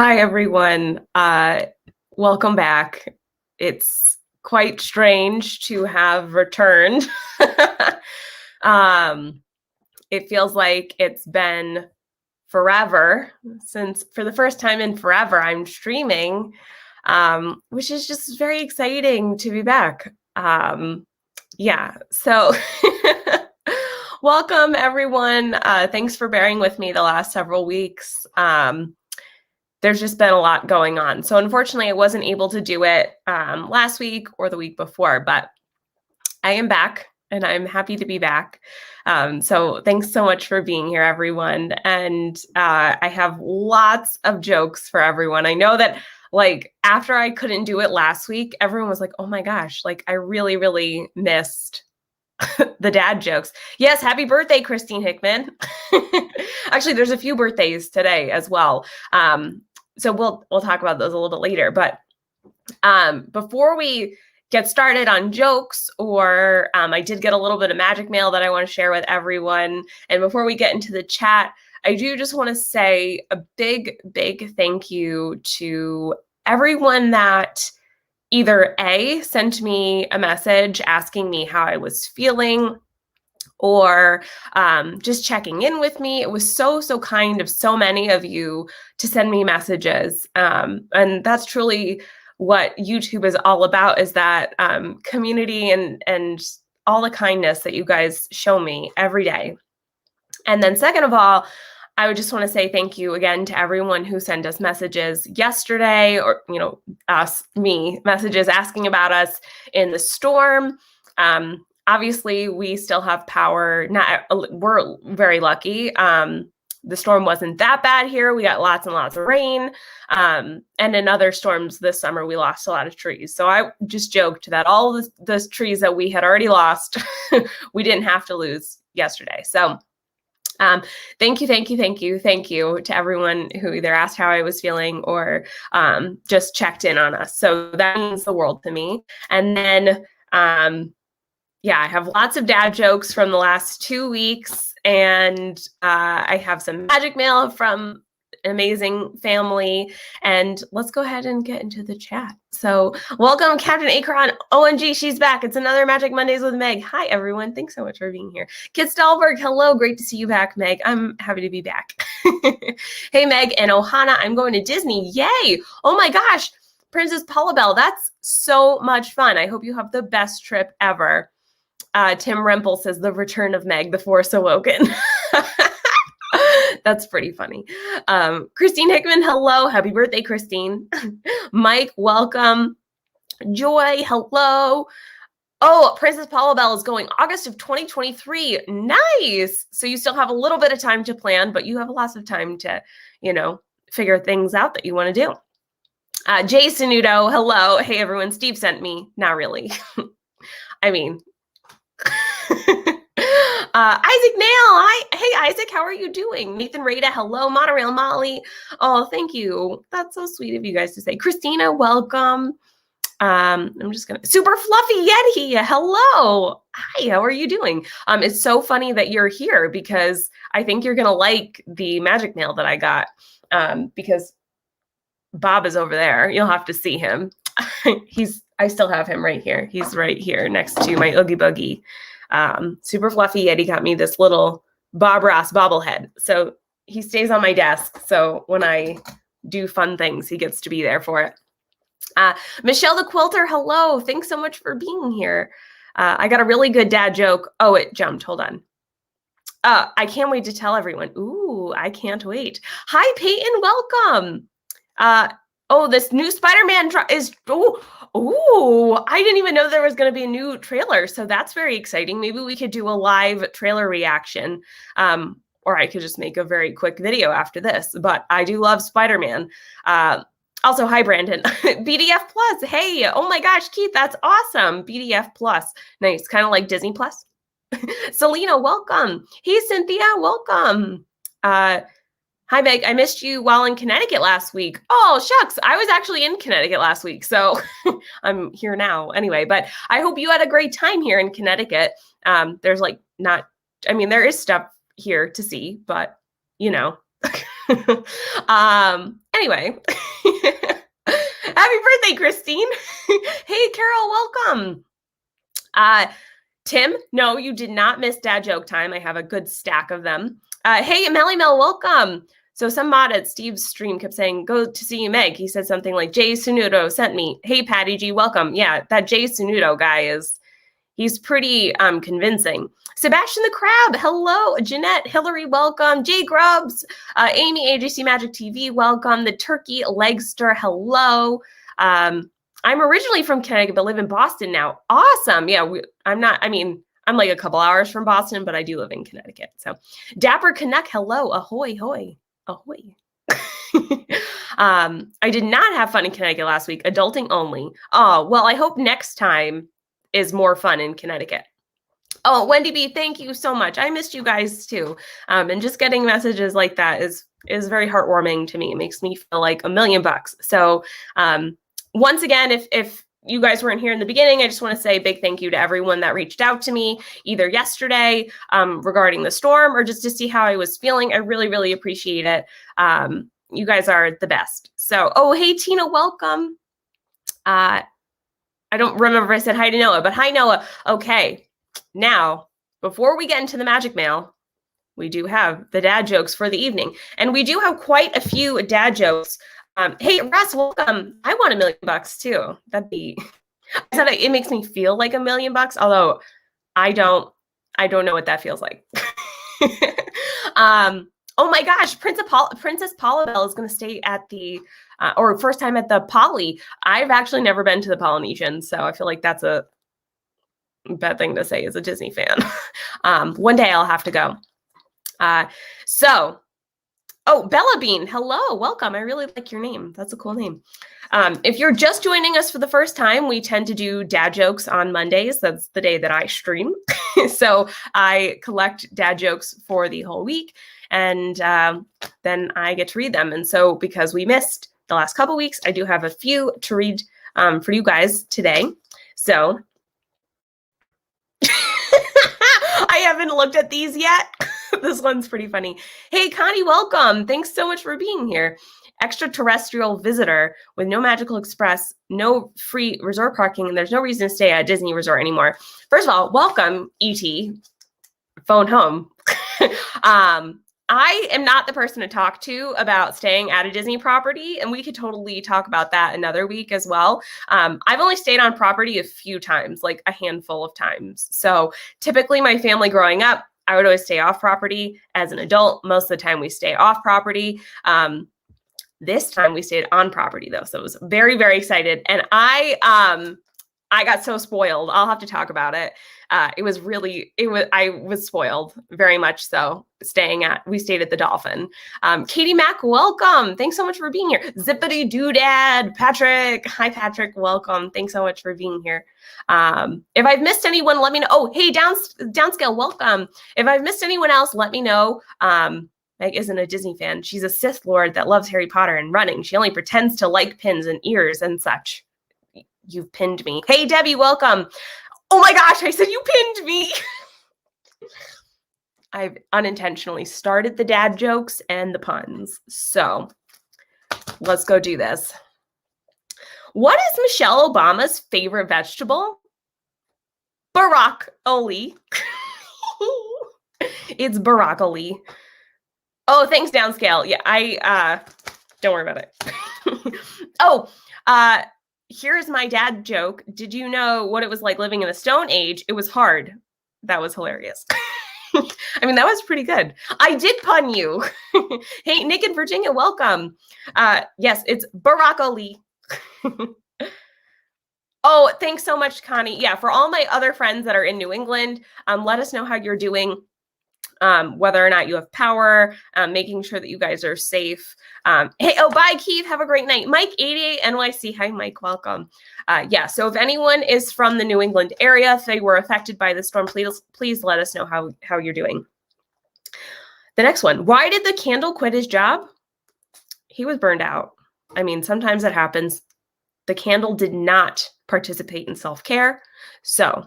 Hi, everyone. Welcome back. It's quite strange to have returned. um, it feels like it's been forever since, for the first time in forever, I'm streaming, which is just very exciting to be back. Yeah, so welcome, everyone. Thanks for bearing with me the last several weeks. There's just been a lot going on. So unfortunately, I wasn't able to do it last week or the week before, but I am back and I'm happy to be back. So thanks so much for being here, everyone. And I have lots of jokes for everyone. I know that like after I couldn't do it last week, everyone was like, oh my gosh, like I really, really missed the dad jokes. Yes, happy birthday, Christine Hickman. Actually, there's a few birthdays today as well. So we'll talk about those a little bit later. But before we get started on jokes, or I did get a little bit of magic mail that I want to share with everyone. And before we get into the chat, I do just want to say a big, big thank you to everyone that either A, sent me a message asking me how I was feeling, or just checking in with me. It was so, so kind of so many of you to send me messages. And that's truly what YouTube is all about, is that community and all the kindness that you guys show me every day. And then second of all, I would just want to say thank you again to everyone who sent us messages yesterday, or, me messages asking about us in the storm. Obviously, we still have power. We're very lucky. The storm wasn't that bad here. We got lots and lots of rain. And in other storms this summer, we lost a lot of trees. So I just joked that all those trees that we had already lost, we didn't have to lose yesterday. So thank you to everyone who either asked how I was feeling or just checked in on us. So that means the world to me. And then, I have lots of dad jokes from the last 2 weeks, and I have some magic mail from an amazing family. And let's go ahead and get into the chat. So welcome, Captain Akron. OMG, she's back. It's another Magic Mondays with Meg. Hi, everyone. Thanks so much for being here. Kit Stahlberg, hello. Great to see you back, Meg. I'm happy to be back. Hey, Meg and Ohana, I'm going to Disney. Yay. Oh, my gosh. Princess Paula Bell, that's so much fun. I hope you have the best trip ever. Tim Rempel says, the return of Meg, the Force Awoken. That's pretty funny. Christine Hickman, hello. Happy birthday, Christine. Mike, welcome. Joy, hello. Oh, Princess Paula Bell is going August of 2023. Nice. So you still have a little bit of time to plan, but you have lots of time to, figure things out that you want to do. Jay Sanudo, hello. Hey, everyone. Steve sent me. Not really. I mean... Isaac Nail, hi. Hey, Isaac, how are you doing? Nathan Rada, hello. Monorail Molly, oh, thank you. That's so sweet of you guys to say. Christina, welcome. I'm just gonna, Super Fluffy Yeti, hello. Hi, how are you doing? It's so funny that you're here because I think you're gonna like the magic mail that I got, because Bob is over there. You'll have to see him. I still have him right here. He's right here next to my Oogie Boogie. Super Fluffy Yeti got me this little Bob Ross bobblehead. So he stays on my desk. So when I do fun things, he gets to be there for it. Michelle the Quilter, hello. Thanks so much for being here. I got a really good dad joke. Oh, it jumped. Hold on. I can't wait to tell everyone. Ooh, I can't wait. Hi, Peyton. Welcome. This new Spider-Man is... Oh, I didn't even know there was going to be a new trailer. So that's very exciting. Maybe we could do a live trailer reaction. Or I could just make a very quick video after this. But I do love Spider-Man. Also, hi, Brandon. BDF Plus. Hey, oh my gosh, Keith, that's awesome. BDF Plus. Nice. Kind of like Disney Plus. Selena, welcome. Hey, Cynthia, welcome. Hi, Meg. I missed you while in Connecticut last week. Oh, shucks. I was actually in Connecticut last week, so I'm here now anyway. But I hope you had a great time here in Connecticut. There's there is stuff here to see, but Anyway, happy birthday, Christine. Hey, Carol, welcome. Tim, no, you did not miss dad joke time. I have a good stack of them. Hey, Melly Mel, welcome. So some mod at Steve's stream kept saying, go to see you, Meg. He said something like, Jay Sunudo sent me. Hey, Patty G, welcome. Yeah, that Jay Sunudo guy he's pretty convincing. Sebastian the Crab, hello. Jeanette, Hillary, welcome. Jay Grubbs, Amy, AJC Magic TV, welcome. The Turkey Legster, hello. I'm originally from Connecticut, but live in Boston now. Awesome. Yeah, I'm like a couple hours from Boston, but I do live in Connecticut. So Dapper Canuck, hello. Ahoy, hoy, ahoy. I did not have fun in Connecticut last week. Adulting only. Oh, well, I hope next time is more fun in Connecticut. Oh, Wendy B, thank you so much. I missed you guys too. And just getting messages like that is very heartwarming to me. It makes me feel like $1,000,000. So once again, if you guys weren't here in the beginning, I just want to say a big thank you to everyone that reached out to me either yesterday regarding the storm or just to see how I was feeling. I really, really appreciate it. You guys are the best. So, oh, hey, Tina, welcome. I don't remember if I said hi to Noah, but hi, Noah. Okay. Now, before we get into the magic mail, we do have the dad jokes for the evening. And we do have quite a few dad jokes. Hey, Russ, welcome. I want $1,000,000 too. That'd be, it makes me feel like $1,000,000, although I don't know what that feels like. Oh my gosh, Princess Paula Bell is going to stay at the, or first time at the Poly. I've actually never been to the Polynesian, so I feel like that's a bad thing to say as a Disney fan. One day I'll have to go. Oh, Bella Bean, hello, welcome. I really like your name. That's a cool name. If you're just joining us for the first time, we tend to do dad jokes on Mondays. That's the day that I stream. So I collect dad jokes for the whole week, and then I get to read them. And so because we missed the last couple weeks, I do have a few to read for you guys today. So I haven't looked at these yet. This one's pretty funny. Hey, Connie, welcome. Thanks so much for being here. Extraterrestrial visitor with no Magical Express, no free resort parking, and there's no reason to stay at Disney Resort anymore. First of all, welcome, E.T. Phone home. I am not the person to talk to about staying at a Disney property, and we could totally talk about that another week as well. I've only stayed on property a few times, like a handful of times. So typically my family growing up, I would always stay off property. As an adult, most of the time we stay off property. This time we stayed on property though. So I was very, very excited. And I got so spoiled. I'll have to talk about it. I was spoiled very much so. We stayed at the Dolphin. Katie Mack, welcome. Thanks so much for being here. Zippity Doodad, Patrick. Hi, Patrick. Welcome. Thanks so much for being here. If I've missed anyone, let me know. Oh, hey, Downscale, welcome. If I've missed anyone else, let me know. Meg isn't a Disney fan. She's a Sith Lord that loves Harry Potter and running. She only pretends to like pins and ears and such. You've pinned me. Hey, Debbie, welcome. Oh my gosh, I said you pinned me. I've unintentionally started the dad jokes and the puns. So let's go do this. What is Michelle Obama's favorite vegetable? Broccoli. It's broccoli. Oh, thanks, Downscale. Yeah, I don't worry about it. Here's my dad joke. Did you know what it was like living in the Stone Age? It was hard. That was hilarious. I mean, that was pretty good. I did pun you. Hey, Nick in Virginia, welcome. Yes, it's broccoli. Oh, thanks so much, Connie. Yeah, for all my other friends that are in New England, let us know how you're doing. Whether or not you have power, making sure that you guys are safe. Hey, oh, bye, Keith. Have a great night. Mike, 88 NYC. Hi, Mike. Welcome. Yeah, so if anyone is from the New England area, if they were affected by the storm, please let us know how you're doing. The next one. Why did the candle quit his job? He was burned out. I mean, sometimes it happens. The candle did not participate in self-care. So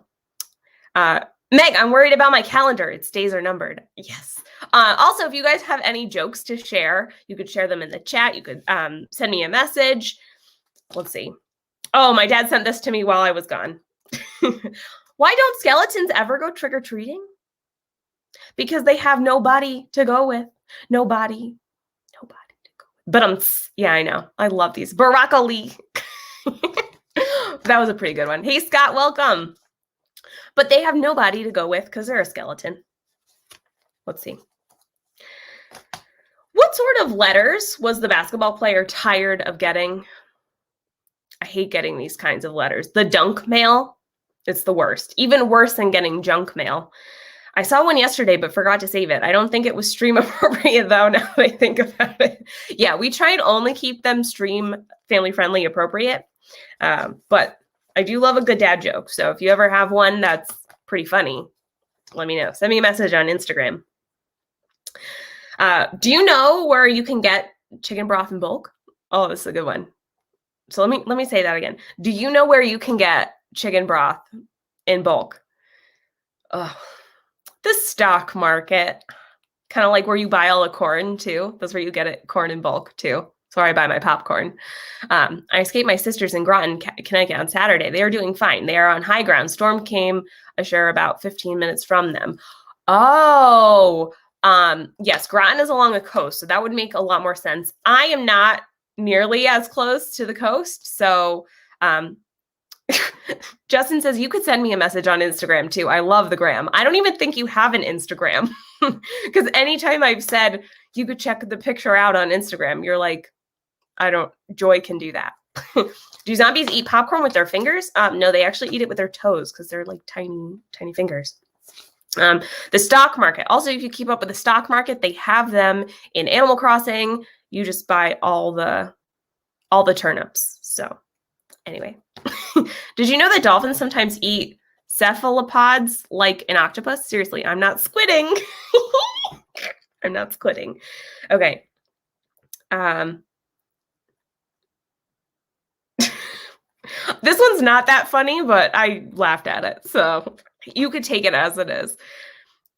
Meg, I'm worried about my calendar. Its days are numbered. Yes. Also, if you guys have any jokes to share, you could share them in the chat. You could send me a message. Let's see. Oh, my dad sent this to me while I was gone. Why don't skeletons ever go trick-or-treating? Because they have nobody to go with. Nobody to go with. But yeah, I know. I love these. Broccoli. That was a pretty good one. Hey, Scott, welcome. But they have nobody to go with because they're a skeleton. Let's see. What sort of letters was the basketball player tired of getting? I hate getting these kinds of letters. The dunk mail, it's the worst. Even worse than getting junk mail. I saw one yesterday, but forgot to save it. I don't think it was stream appropriate, though, now that I think about it. Yeah, we try and only keep them stream family-friendly appropriate. But I do love a good dad joke. So if you ever have one that's pretty funny, let me know. Send me a message on Instagram. Do you know where you can get chicken broth in bulk? Oh, this is a good one. So let me say that again. Do you know where you can get chicken broth in bulk? Oh, the stock market. Kind of like where you buy all the corn too. That's where you get it, corn in bulk too. That's where I buy my popcorn. I escaped my sisters in Groton, Connecticut on Saturday. They are doing fine. They are on high ground. Storm came ashore about 15 minutes from them. Oh, yes, Groton is along the coast, so that would make a lot more sense. I am not nearly as close to the coast, so Justin says you could send me a message on Instagram too. I love the gram. I don't even think you have an Instagram because anytime I've said you could check the picture out on Instagram, you're like, Joy can do that. Do zombies eat popcorn with their fingers? No, they actually eat it with their toes because they're like tiny, tiny fingers. The stock market. Also, if you keep up with the stock market, they have them in Animal Crossing. You just buy all the turnips. So anyway, did you know that dolphins sometimes eat cephalopods like an octopus? Seriously, I'm not squidding. I'm not squidding. Okay. This one's not that funny, but I laughed at it. So you could take it as it is.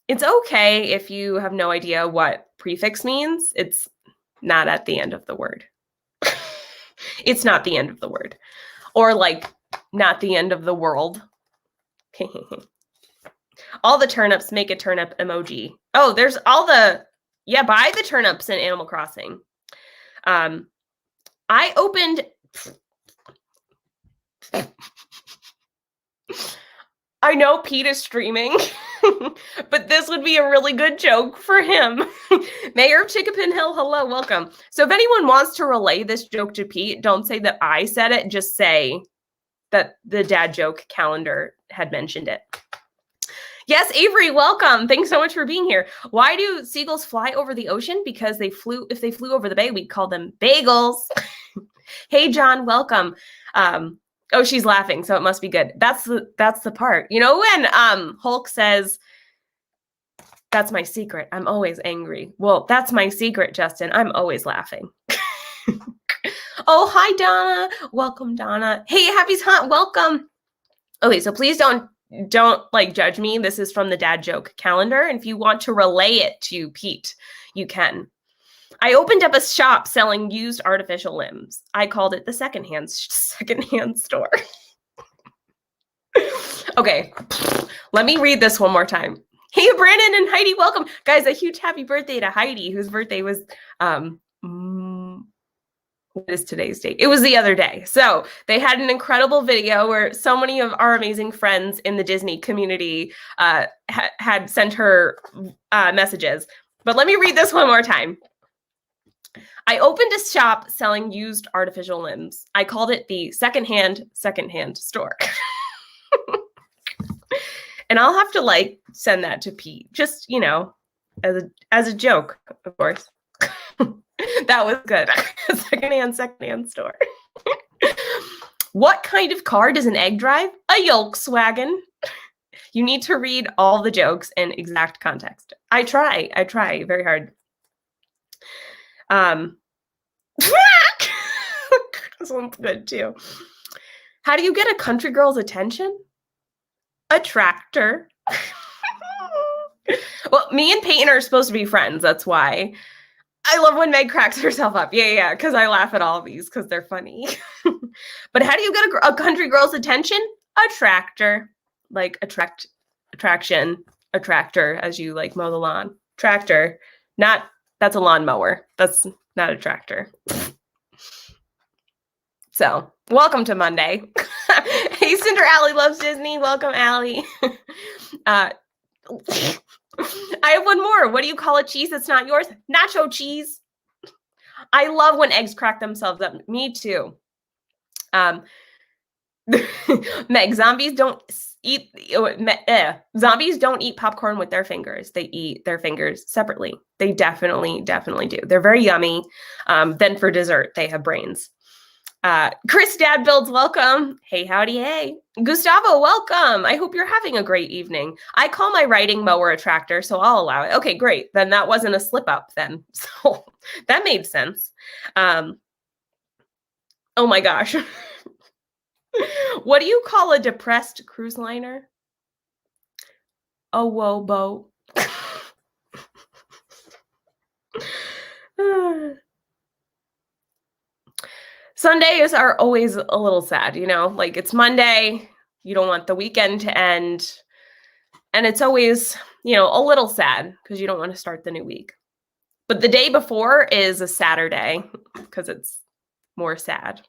It's okay if you have no idea what prefix means. It's not at the end of the word. It's not the end of the word. Or like, not the end of the world. All the turnips make a turnip emoji. Oh, there's all the, yeah, buy the turnips in Animal Crossing. I opened... I know Pete is streaming, but this would be a really good joke for him. Mayor of Chickapin Hill, hello, welcome. So if anyone wants to relay this joke to Pete, don't say that I said it, just say that the dad joke calendar had mentioned it. Yes, Avery, welcome. Thanks so much for being here. Why do seagulls fly over the ocean? Because if they flew over the bay, we'd call them bagels. Hey, John, welcome. Oh, she's laughing, so it must be good. That's the part. You know when Hulk says, "That's my secret. I'm always angry." Well, that's my secret, Justin. I'm always laughing. Oh, hi, Donna. Welcome, Donna. Hey, Happy's Hunt. Welcome. Okay, so please don't like judge me. This is from the dad joke calendar, and if you want to relay it to Pete, you can. I opened up a shop selling used artificial limbs. I called it the secondhand store. Okay, let me read this one more time. Hey, Brandon and Heidi, welcome. Guys, a huge happy birthday to Heidi, whose birthday was, what is today's date? It was the other day. So they had an incredible video where so many of our amazing friends in the Disney community had sent her messages. But let me read this one more time. I opened a shop selling used artificial limbs. I called it the secondhand store. And I'll have to like send that to Pete, just, you know, as a joke, of course. That was good. Secondhand store. What kind of car does an egg drive? A Volkswagen. You need to read all the jokes in exact context. I try very hard. This one's good too. How do you get a country girl's attention? A tractor. Well, me and Peyton are supposed to be friends. That's why. I love when Meg cracks herself up. Yeah, because I laugh at all of these because they're funny. But how do you get a country girl's attention? A tractor. Like attraction, a tractor as you like mow the lawn. Tractor. That's a lawnmower. That's not a tractor. So, welcome to Monday. Hey, Cinder Allie loves Disney. Welcome, Allie. I have one more. What do you call a cheese that's not yours? Nacho cheese. I love when eggs crack themselves up. Me too. Meg, zombies don't eat popcorn with their fingers. They eat their fingers separately. They definitely do. They're very yummy. Then for dessert, they have brains. Chris Dad Builds, welcome. Hey, howdy, hey. Gustavo, welcome. I hope you're having a great evening. I call my riding mower a tractor, so I'll allow it. Okay, great. Then that wasn't a slip up then. So that made sense. Oh my gosh. What do you call a depressed cruise liner? A wobo. Sundays are always a little sad, you know, like it's Monday, you don't want the weekend to end. And it's always, you know, a little sad because you don't want to start the new week. But the day before is a Saturday because it's more sad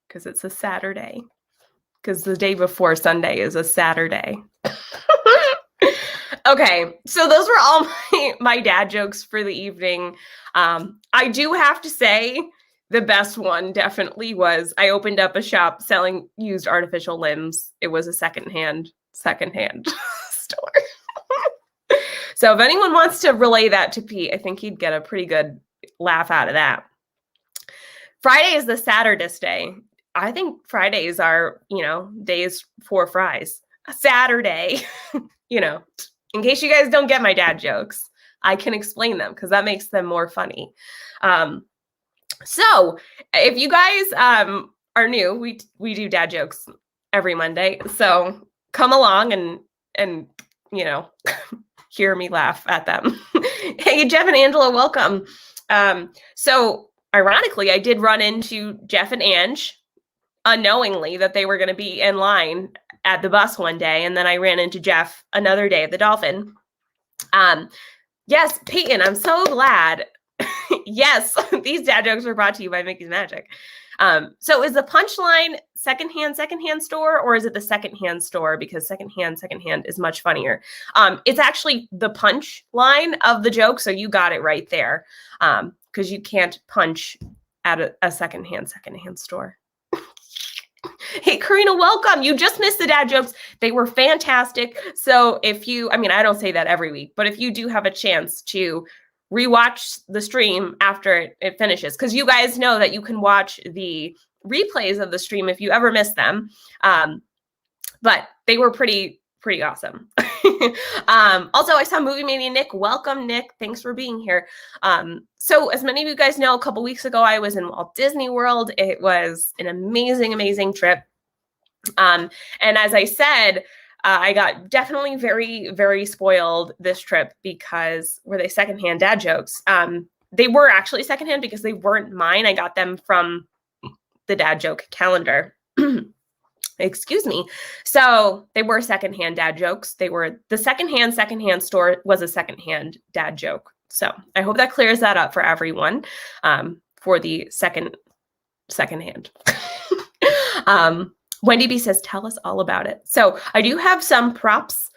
because it's a Saturday. Because the day before Sunday is a Saturday. Okay, so those were all my dad jokes for the evening. I do have to say the best one definitely was I opened up a shop selling used artificial limbs. It was a secondhand store. So if anyone wants to relay that to Pete, I think he'd get a pretty good laugh out of that. Friday is the Saturdays day. I think Fridays are, you know, days for fries. A Saturday, you know, in case you guys don't get my dad jokes, I can explain them because that makes them more funny. So if you guys are new, we do dad jokes every Monday. So come along and you know, hear me laugh at them. Hey, Jeff and Angela, welcome. So ironically, I did run into Jeff and Ange unknowingly that they were going to be in line at the bus one day. And then I ran into Jeff another day at the Dolphin. Yes, Peyton, I'm so glad. Yes, these dad jokes were brought to you by Mickey's Magic. So is the punchline secondhand store, or is it the secondhand store? Because secondhand is much funnier. It's actually the punch line of the joke. So you got it right there. Because you can't punch at a secondhand store. Hey, Karina, welcome. You just missed the dad jokes. They were fantastic. So if you, I mean, I don't say that every week, but if you do have a chance to rewatch the stream after it finishes, because you guys know that you can watch the replays of the stream if you ever miss them. But they were pretty awesome. Also, I saw Movie Mania Nick. Welcome, Nick. Thanks for being here. So as many of you guys know, a couple weeks ago, I was in Walt Disney World. It was an amazing trip. And as I said, I got definitely very spoiled this trip because were they secondhand dad jokes? They were actually secondhand because they weren't mine. I got them from the dad joke calendar. Excuse me. So they were secondhand dad jokes. They were the secondhand store was a secondhand dad joke. So I hope that clears that up for everyone for the secondhand. Wendy B says, tell us all about it. So I do have some props.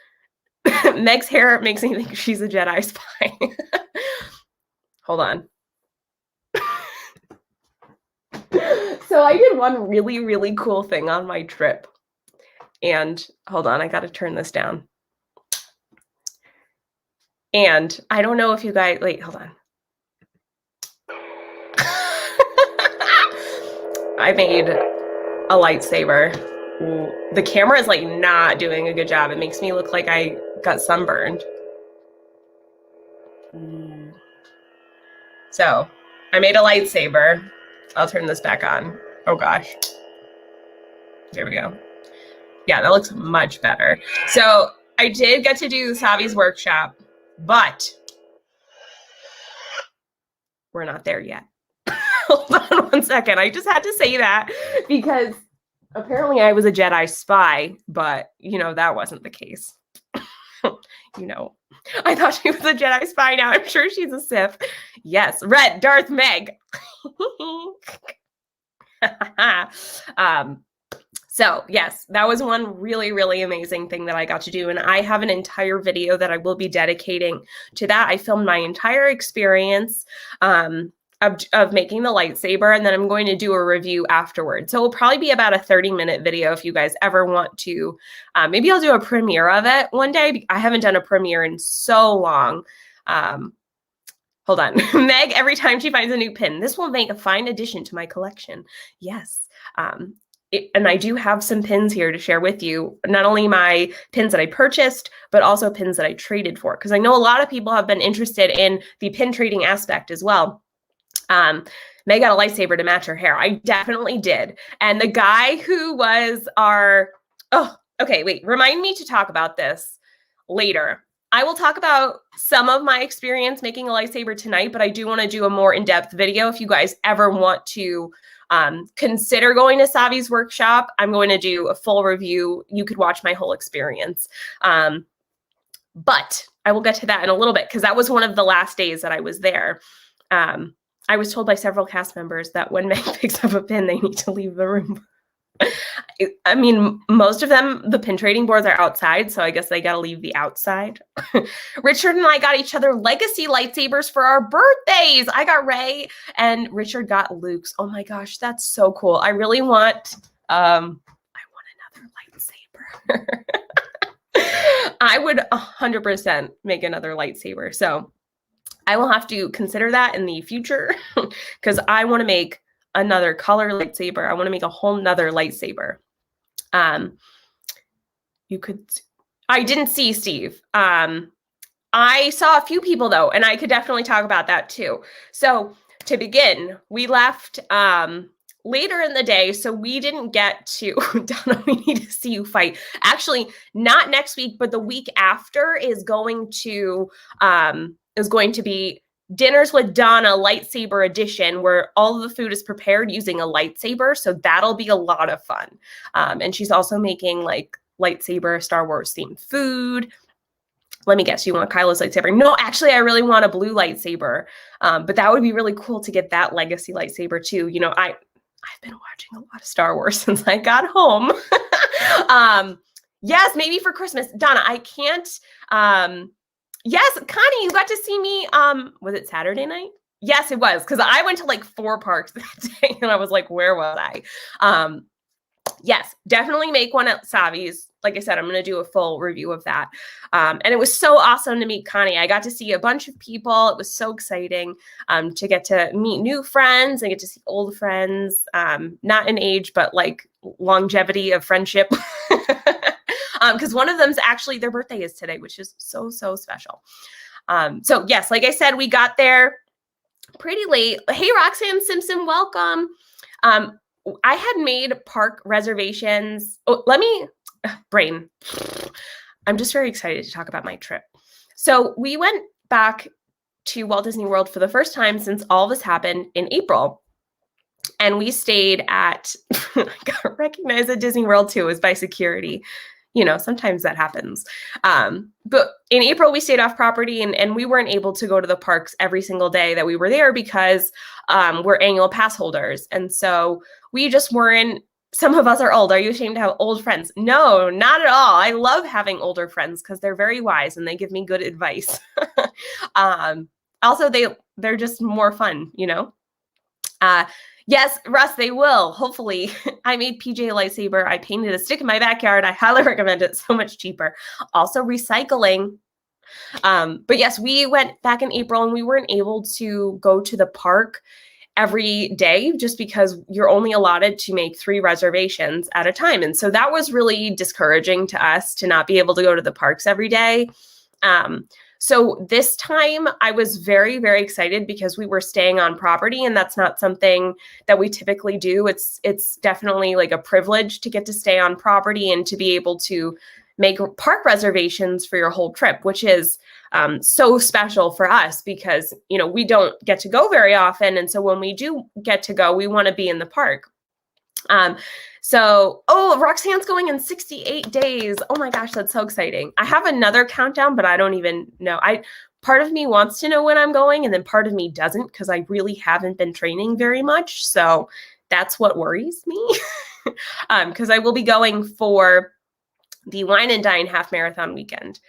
Meg's hair makes me think she's a Jedi spy. Hold on. So I did one really cool thing on my trip. And hold on, I got to turn this down. And I don't know if you guys, wait, hold on. I made a lightsaber. Ooh, the camera is like not doing a good job. It makes me look like I got sunburned. So I made a lightsaber. I'll turn this back on. Oh gosh. There we go. Yeah, that looks much better. So I did get to do Savi's workshop. but we're not there yet. Hold on one second. I just had to say that because apparently I was a Jedi spy, but that wasn't the case. I thought she was a Jedi spy. Now I'm sure she's a Sith. Yes, red Darth Meg. So yes, that was one really, really amazing thing that I got to do. And I have an entire video that I will be dedicating to that. I filmed my entire experience of making the lightsaber, and then I'm going to do a review afterwards. So it'll probably be about a 30-minute video if you guys ever want to. Maybe I'll do a premiere of it one day. I haven't done a premiere in so long. Hold on. Meg, every time she finds a new pin, this will make a fine addition to my collection. Yes. And I do have some pins here to share with you, not only my pins that I purchased, but also pins that I traded for, because I know a lot of people have been interested in the pin trading aspect as well. Meg got a lightsaber to match her hair. I definitely did. And the guy who was remind me to talk about this later. I will talk about some of my experience making a lightsaber tonight, but I do want to do a more in-depth video. If you guys ever want to consider going to Savi's workshop, I'm going to do a full review. You could watch my whole experience. But I will get to that in a little bit, because that was one of the last days that I was there. I was told by several cast members that when Meg picks up a pin, they need to leave the room. I mean, most of them, the pin trading boards are outside, so I guess they got to leave the outside. Richard and I got each other legacy lightsabers for our birthdays. I got Rey, and Richard got Luke's. Oh my gosh, that's so cool. I really want, I want another lightsaber. I would 100% make another lightsaber. So I will have to consider that in the future, because I want to make another color lightsaber. I want to make a whole nother lightsaber. I didn't see Steve. I saw a few people though, and I could definitely talk about that too. So to begin, we left later in the day, so we didn't get to, Donna, we need to see you fight. Actually, not next week, but the week after is going to be Dinners with Donna lightsaber edition, where all of the food is prepared using a lightsaber. So that'll be a lot of fun. And she's also making like lightsaber Star Wars themed food. Let me guess, you want Kylo's lightsaber? No, actually, I really want a blue lightsaber. But that would be really cool to get that legacy lightsaber too. I've been watching a lot of Star Wars since I got home. Yes, maybe for Christmas. Donna, I can't. Yes, Connie, you got to see me. Was it Saturday night? Yes, it was, because I went to like 4 parks that day, and I was like, where was I? Yes, definitely make one at Savi's. Like I said, I'm going to do a full review of that. And it was so awesome to meet Connie. I got to see a bunch of people. It was so exciting to get to meet new friends and get to see old friends, not in age, but like longevity of friendship. Because one of them's actually, their birthday is today, which is so, so special. So yes, like I said, we got there pretty late. Hey, Roxanne Simpson, welcome. I had made park reservations. Oh, brain. I'm just very excited to talk about my trip. So we went back to Walt Disney World for the first time since all this happened in April. And we stayed at, I got recognized at Disney World too, it was by security. Sometimes that happens. But in April, we stayed off property, and we weren't able to go to the parks every single day that we were there because we're annual pass holders. And so we just weren't, some of us are old. Are you ashamed to have old friends? No, not at all. I love having older friends because they're very wise and they give me good advice. Also, they're just more fun, Yes, Russ, they will. Hopefully. I made PJ a lightsaber. I painted a stick in my backyard. I highly recommend it. So much cheaper. Also recycling. But yes, we went back in April and we weren't able to go to the park every day just because you're only allotted to make 3 reservations at a time. And so that was really discouraging to us to not be able to go to the parks every day. So this time I was very, very excited because we were staying on property, and that's not something that we typically do. It's definitely like a privilege to get to stay on property and to be able to make park reservations for your whole trip, which is so special for us because, you know, we don't get to go very often. And so when we do get to go, we want to be in the park. Oh, Roxanne's going in 68 days. Oh my gosh, that's so exciting. I have another countdown, but I don't even know. Part of me wants to know when I'm going, and then part of me doesn't because I really haven't been training very much. So that's what worries me because I will be going for the Wine and Dine half marathon weekend.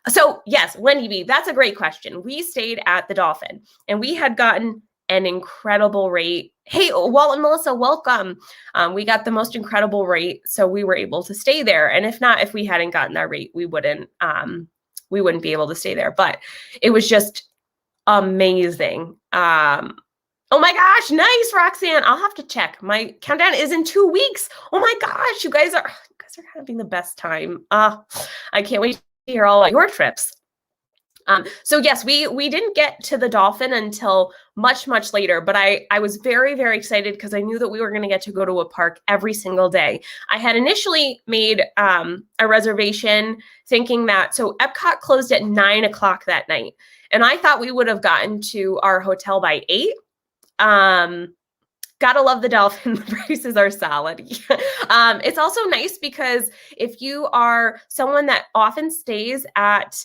So yes, Wendy B, that's a great question. We stayed at the Dolphin and we had gotten an incredible rate. Hey, Walt and Melissa, welcome. We got the most incredible rate, so we were able to stay there. And if we hadn't gotten that rate, we wouldn't be able to stay there. But it was just amazing. Oh my gosh, nice, Roxanne. I'll have to check. My countdown is in 2 weeks. Oh my gosh, you guys are having the best time. I can't wait to hear all of your trips. So yes, we didn't get to the Dolphin until much, much later, but I was very, very excited because I knew that we were going to get to go to a park every single day. I had initially made a reservation thinking that, so Epcot closed at 9 o'clock that night, and I thought we would have gotten to our hotel by 8. Gotta love the Dolphin. The prices are solid. It's also nice because if you are someone that often stays at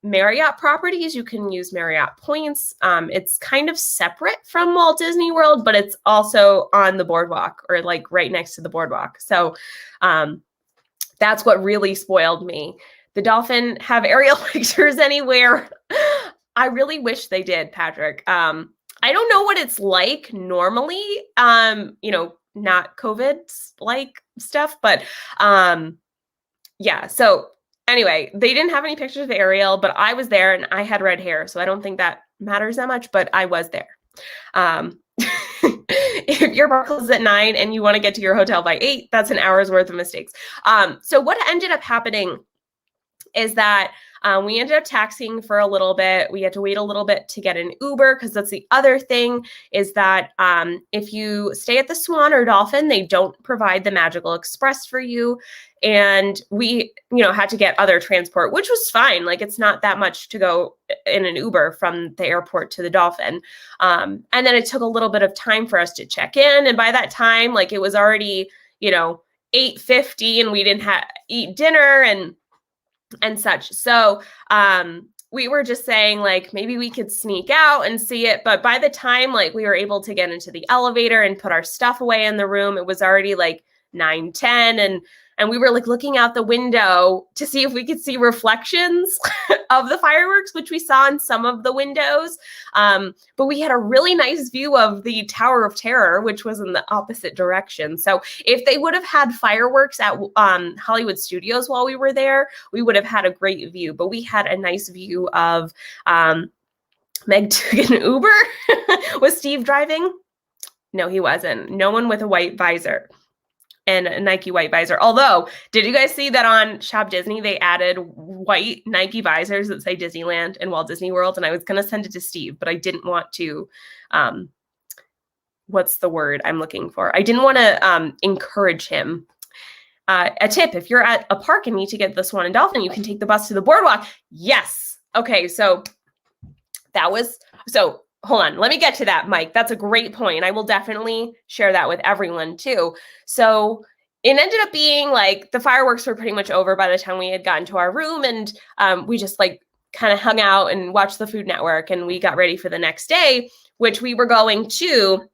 Marriott properties, you can use Marriott points. It's kind of separate from Walt Disney World, but it's also on the boardwalk or like right next to the boardwalk. So that's what really spoiled me. The Dolphin have aerial pictures anywhere. I really wish they did, Patrick. I don't know what it's like normally, not COVID-like stuff, but yeah. So anyway, they didn't have any pictures of Ariel, but I was there and I had red hair, so I don't think that matters that much, but I was there. If your park closes at 9 and you want to get to your hotel by 8, that's an hour's worth of mistakes. So what ended up happening is that we ended up taxiing for a little bit. We had to wait a little bit to get an Uber because that's the other thing is that if you stay at the Swan or Dolphin, they don't provide the Magical Express for you. And we, had to get other transport, which was fine. Like it's not that much to go in an Uber from the airport to the Dolphin. And then it took a little bit of time for us to check in. And by that time, like it was already, 8:50 and we didn't eat dinner and such. So we were just saying like maybe we could sneak out and see it. But by the time like we were able to get into the elevator and put our stuff away in the room, it was already like 9:10 and we were like looking out the window to see if we could see reflections of the fireworks, which we saw in some of the windows. But we had a really nice view of the Tower of Terror, which was in the opposite direction. So if they would have had fireworks at Hollywood Studios while we were there, we would have had a great view. But we had a nice view of Meg took an Uber. Was Steve driving? No, he wasn't. No one with a white visor. And a Nike white visor. Although, did you guys see that on Shop Disney, they added white Nike visors that say Disneyland and Walt Disney World? And I was going to send it to Steve, but I didn't want to, what's the word I'm looking for? I didn't want to encourage him. A tip, if you're at a park and need to get the Swan and Dolphin, you can take the bus to the boardwalk. Yes. Okay, so hold on, let me get to that, Mike. That's a great point. I will definitely share that with everyone too. So it ended up being like the fireworks were pretty much over by the time we had gotten to our room, and we just like kind of hung out and watched the Food Network, and we got ready for the next day, which we were going to.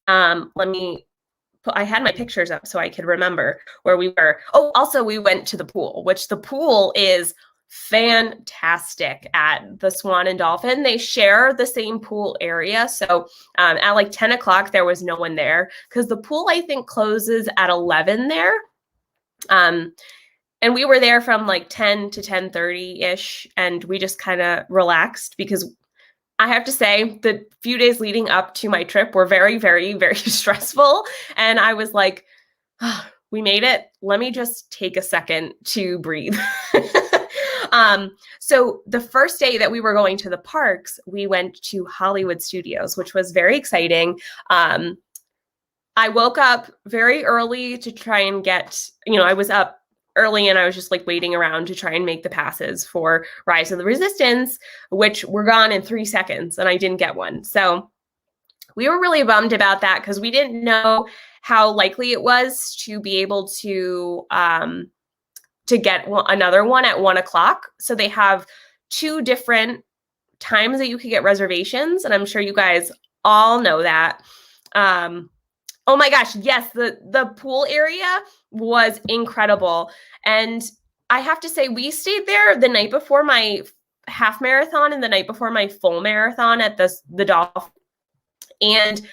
I had my pictures up so I could remember where we were. Oh, also we went to the pool, which the pool is fantastic at the Swan and Dolphin. They share the same pool area. So at like 10 o'clock, there was no one there because the pool, I think, closes at 11 there. And we were there from like 10 to 10:30-ish, and we just kind of relaxed because I have to say the few days leading up to my trip were very, very, very stressful. And I was like, oh, we made it. Let me just take a second to breathe. So the first day that we were going to the parks, we went to Hollywood Studios, which was very exciting. I woke up very early to try and get, I was up early and I was just like waiting around to try and make the passes for Rise of the Resistance, which were gone in 3 seconds and I didn't get one. So we were really bummed about that because we didn't know how likely it was to be able to get another one at 1 o'clock. So they have 2 different times that you could get reservations. And I'm sure you guys all know that. Oh my gosh, yes, the pool area was incredible. And I have to say, we stayed there the night before my half marathon and the night before my full marathon at the Dolphin. And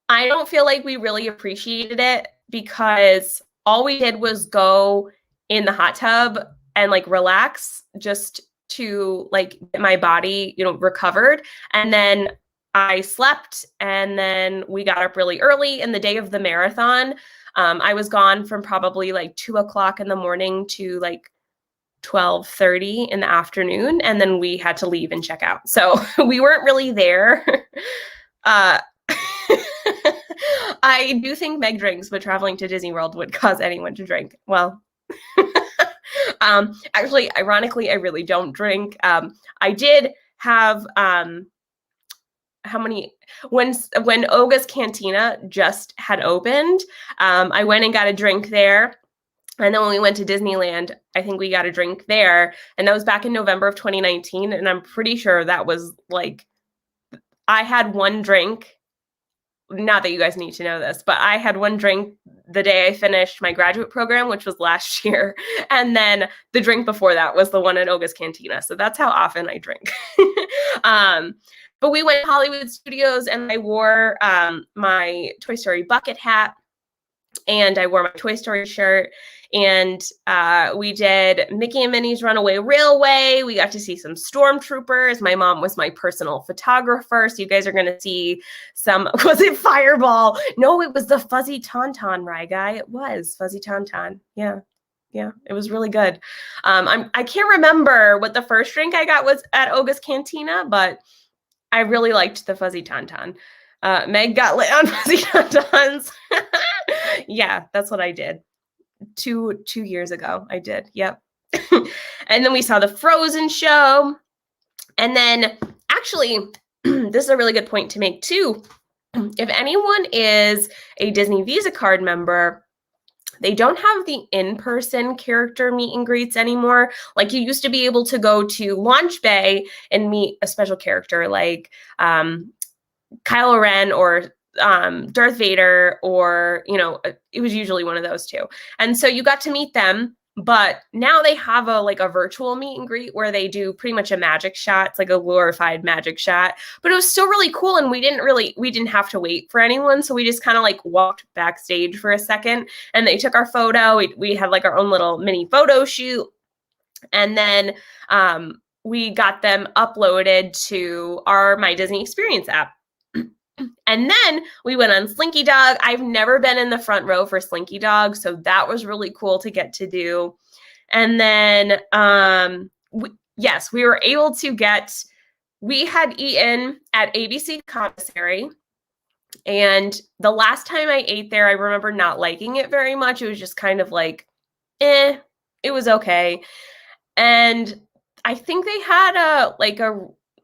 I don't feel like we really appreciated it because all we did was go in the hot tub and like relax just to like get my body, recovered. And then I slept and then we got up really early. And the day of the marathon, I was gone from probably like 2 o'clock in the morning to like 12:30 in the afternoon. And then we had to leave and check out. So we weren't really there. I do think Meg drinks, but traveling to Disney World would cause anyone to drink. Well, actually, ironically, I really don't drink. I did have when Oga's Cantina just had opened, I went and got a drink there. And then when we went to Disneyland, I think we got a drink there. And that was back in November of 2019. And I'm pretty sure that was like, I had one drink. Not that you guys need to know this, but I had one drink the day I finished my graduate program, which was last year. And then the drink before that was the one at Oga's Cantina. So that's how often I drink. But we went to Hollywood Studios and I wore my Toy Story bucket hat and I wore my Toy Story shirt. And we did Mickey and Minnie's Runaway Railway. We got to see some stormtroopers. My mom was my personal photographer. So you guys are going to see some, was it Fireball? No, it was the Fuzzy Tauntaun, Rye Guy. It was Fuzzy Tauntaun. Yeah. Yeah, it was really good. I can't remember what the first drink I got was at Oga's Cantina, but I really liked the Fuzzy Tauntaun. Meg got lit on Fuzzy Tauntauns. Yeah, that's what I did. Two years ago, I did. Yep. And then we saw the Frozen show. And then actually, this is a really good point to make too. If anyone is a Disney Visa card member, they don't have the in-person character meet and greets anymore. Like you used to be able to go to Launch Bay and meet a special character like Kylo Ren or Darth Vader, or, it was usually one of those two. And so you got to meet them, but now they have a virtual meet and greet where they do pretty much a magic shot. It's like a glorified magic shot, but it was still really cool. And we didn't have to wait for anyone. So we just kind of like walked backstage for a second and they took our photo. We had like our own little mini photo shoot. And then we got them uploaded to our My Disney Experience app. And then we went on Slinky Dog. I've never been in the front row for Slinky Dog, so that was really cool to get to do. And then, we were able to we had eaten at ABC Commissary. And the last time I ate there, I remember not liking it very much. It was just kind of like, it was okay. And I think they had a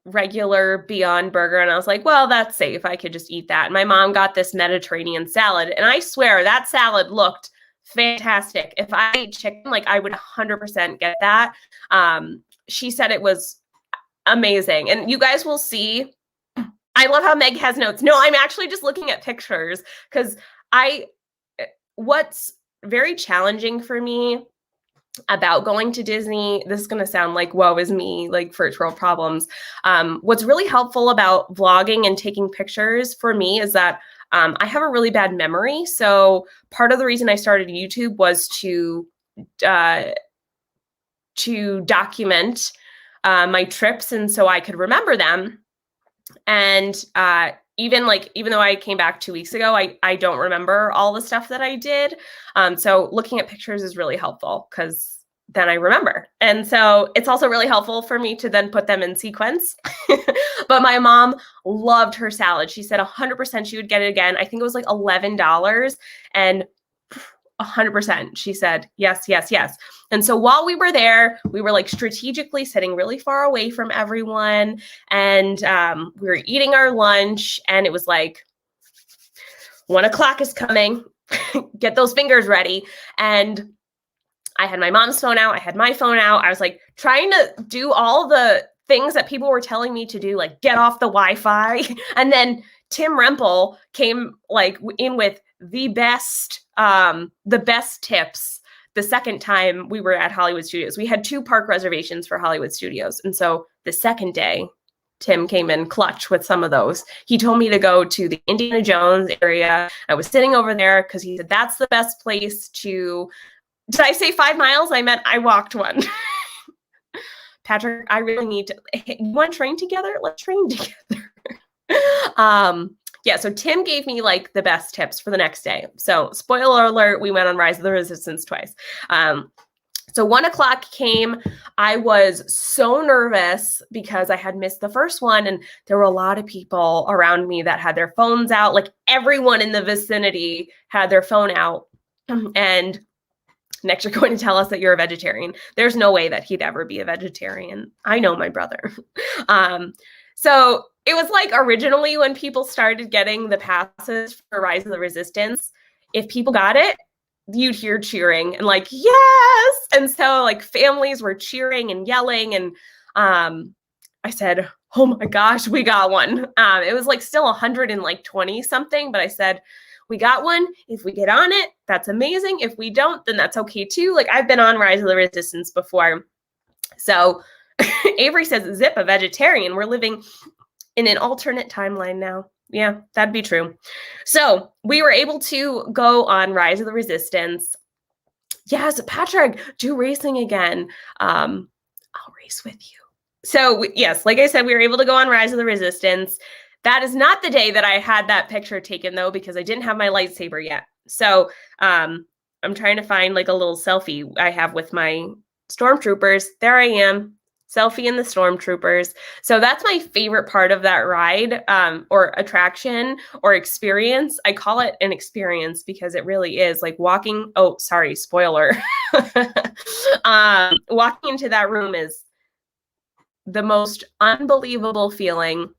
regular Beyond Burger, and I was like, well, that's safe. I could just eat that. And my mom got this Mediterranean salad, and I swear that salad looked fantastic. If I ate chicken, I would 100% get that. She said it was amazing, and you guys will see. I love how Meg has notes. No, I'm actually just looking at pictures because what's very challenging for me about going to Disney, this is going to sound like woe is me, like first world problems. What's really helpful about vlogging and taking pictures for me is that I have a really bad memory. So part of the reason I started YouTube was to document my trips, and so I could remember them. And even though I came back 2 weeks ago, I don't remember all the stuff that I did. So looking at pictures is really helpful because then I remember. And so it's also really helpful for me to then put them in sequence. But my mom loved her salad. She said 100% she would get it again. I think it was like $11. And 100%. She said, yes, yes, yes. And so while we were there, we were like strategically sitting really far away from everyone. And we were eating our lunch, and it was like, 1:00 is coming. Get those fingers ready. And I had my mom's phone out. I had my phone out. I was like trying to do all the things that people were telling me to do, like get off the Wi-Fi. And then Tim Rempel came like in with the best tips the second time we were at Hollywood Studios. We had 2 park reservations for Hollywood Studios. And so the second day, Tim came in clutch with some of those. He told me to go to the Indiana Jones area. I was sitting over there because he said that's the best place to. Did I say 5 miles? I meant I walked one. Patrick, I really need to. Hey, you want to train together? Let's train together. Yeah, so Tim gave me like the best tips for the next day. So spoiler alert, we went on Rise of the Resistance twice. So 1:00 came. I was so nervous because I had missed the first one, and there were a lot of people around me that had their phones out. Like everyone in the vicinity had their phone out. And next, you're going to tell us that you're a vegetarian. There's no way that he'd ever be a vegetarian. I know my brother. So it was like originally when people started getting the passes for Rise of the Resistance, if people got it, you'd hear cheering and like, yes. And so like families were cheering and yelling. And I said, oh my gosh, we got one. It was like still 120 something, but I said, we got one. If we get on it, that's amazing. If we don't, then that's okay too. Like I've been on Rise of the Resistance before. So Avery says, zip, a vegetarian. We're living in an alternate timeline now. Yeah, that'd be true. So we were able to go on Rise of the Resistance. Yes, Patrick, do racing again. I'll race with you. So yes, like I said, we were able to go on Rise of the Resistance. That is not the day that I had that picture taken, though, because I didn't have my lightsaber yet. So I'm trying to find like a little selfie I have with my stormtroopers. There I am, selfie in the stormtroopers. So that's my favorite part of that ride or attraction or experience. I call it an experience because it really is like walking. Oh, sorry, spoiler. Walking into that room is the most unbelievable feeling.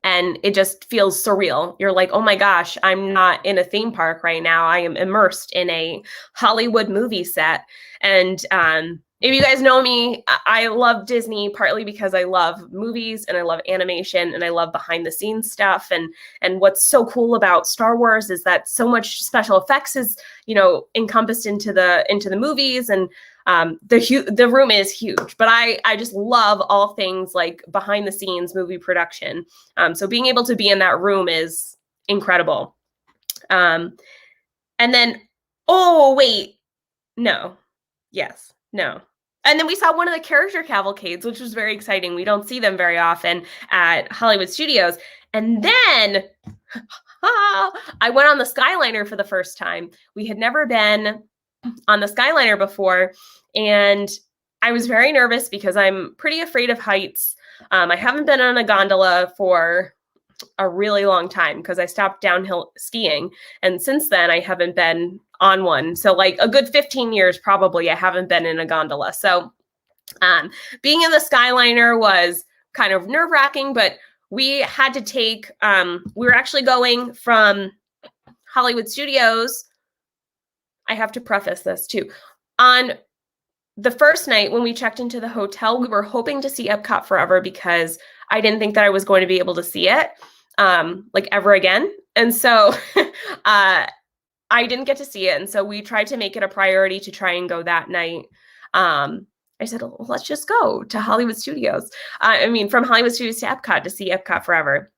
And it just feels surreal. You're like, oh my gosh, I'm not in a theme park right now. I am immersed in a Hollywood movie set. And if you guys know me, I love Disney partly because I love movies and I love animation and I love behind the scenes stuff. And what's so cool about Star Wars is that so much special effects is, encompassed into the movies, and the room is huge. But I just love all things like behind the scenes movie production. So being able to be in that room is incredible. And then, oh wait, no, yes. No. And then we saw one of the character cavalcades, which was very exciting. We don't see them very often at Hollywood Studios. And then I went on the Skyliner for the first time. We had never been on the Skyliner before. And I was very nervous because I'm pretty afraid of heights. I haven't been on a gondola for a really long time because I stopped downhill skiing. And since then, I haven't been on one. So like a good 15 years, probably, I haven't been in a gondola. So being in the Skyliner was kind of nerve-wracking, but we had to take, we were actually going from Hollywood Studios. I have to preface this too. On the first night when we checked into the hotel, we were hoping to see Epcot Forever because I didn't think that I was going to be able to see it like ever again. And so I didn't get to see it. And so we tried to make it a priority to try and go that night. I said, well, let's just go to Hollywood Studios. From Hollywood Studios to Epcot to see Epcot Forever.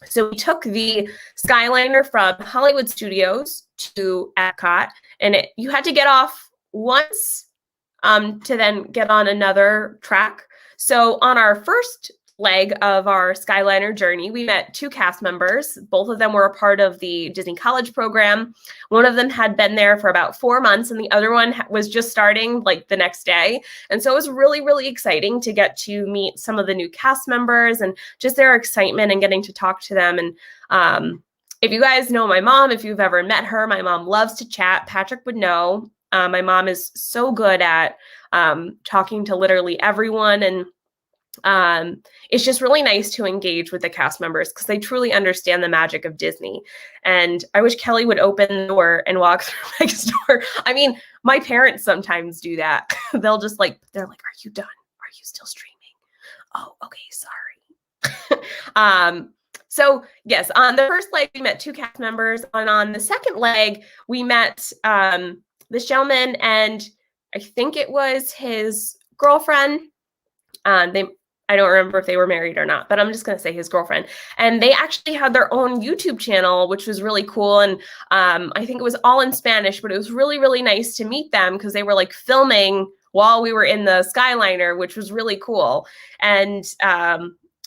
So we took the Skyliner from Hollywood Studios to Epcot, and you had to get off once to then get on another track. So on our first leg of our Skyliner journey, we met 2 cast members. Both of them were a part of the Disney College program. One of them had been there for about 4 months, and the other one was just starting like the next day. And so it was really, really exciting to get to meet some of the new cast members and just their excitement and getting to talk to them. And If you guys know my mom, if you've ever met her, my mom loves to chat. Patrick would know. My mom is so good at talking to literally everyone. And it's just really nice to engage with the cast members because they truly understand the magic of Disney. And I wish Kelly would open the door and walk through next door. I mean, my parents sometimes do that. They're like, are you done? Are you still streaming? Oh, okay, sorry. So yes, on the first leg, we met 2 cast members. And on the second leg, we met this gentleman, and I think it was his girlfriend. I don't remember if they were married or not, but I'm just going to say his girlfriend. And they actually had their own YouTube channel, which was really cool. And I think it was all in Spanish, but it was really, really nice to meet them because they were like filming while we were in the Skyliner, which was really cool. And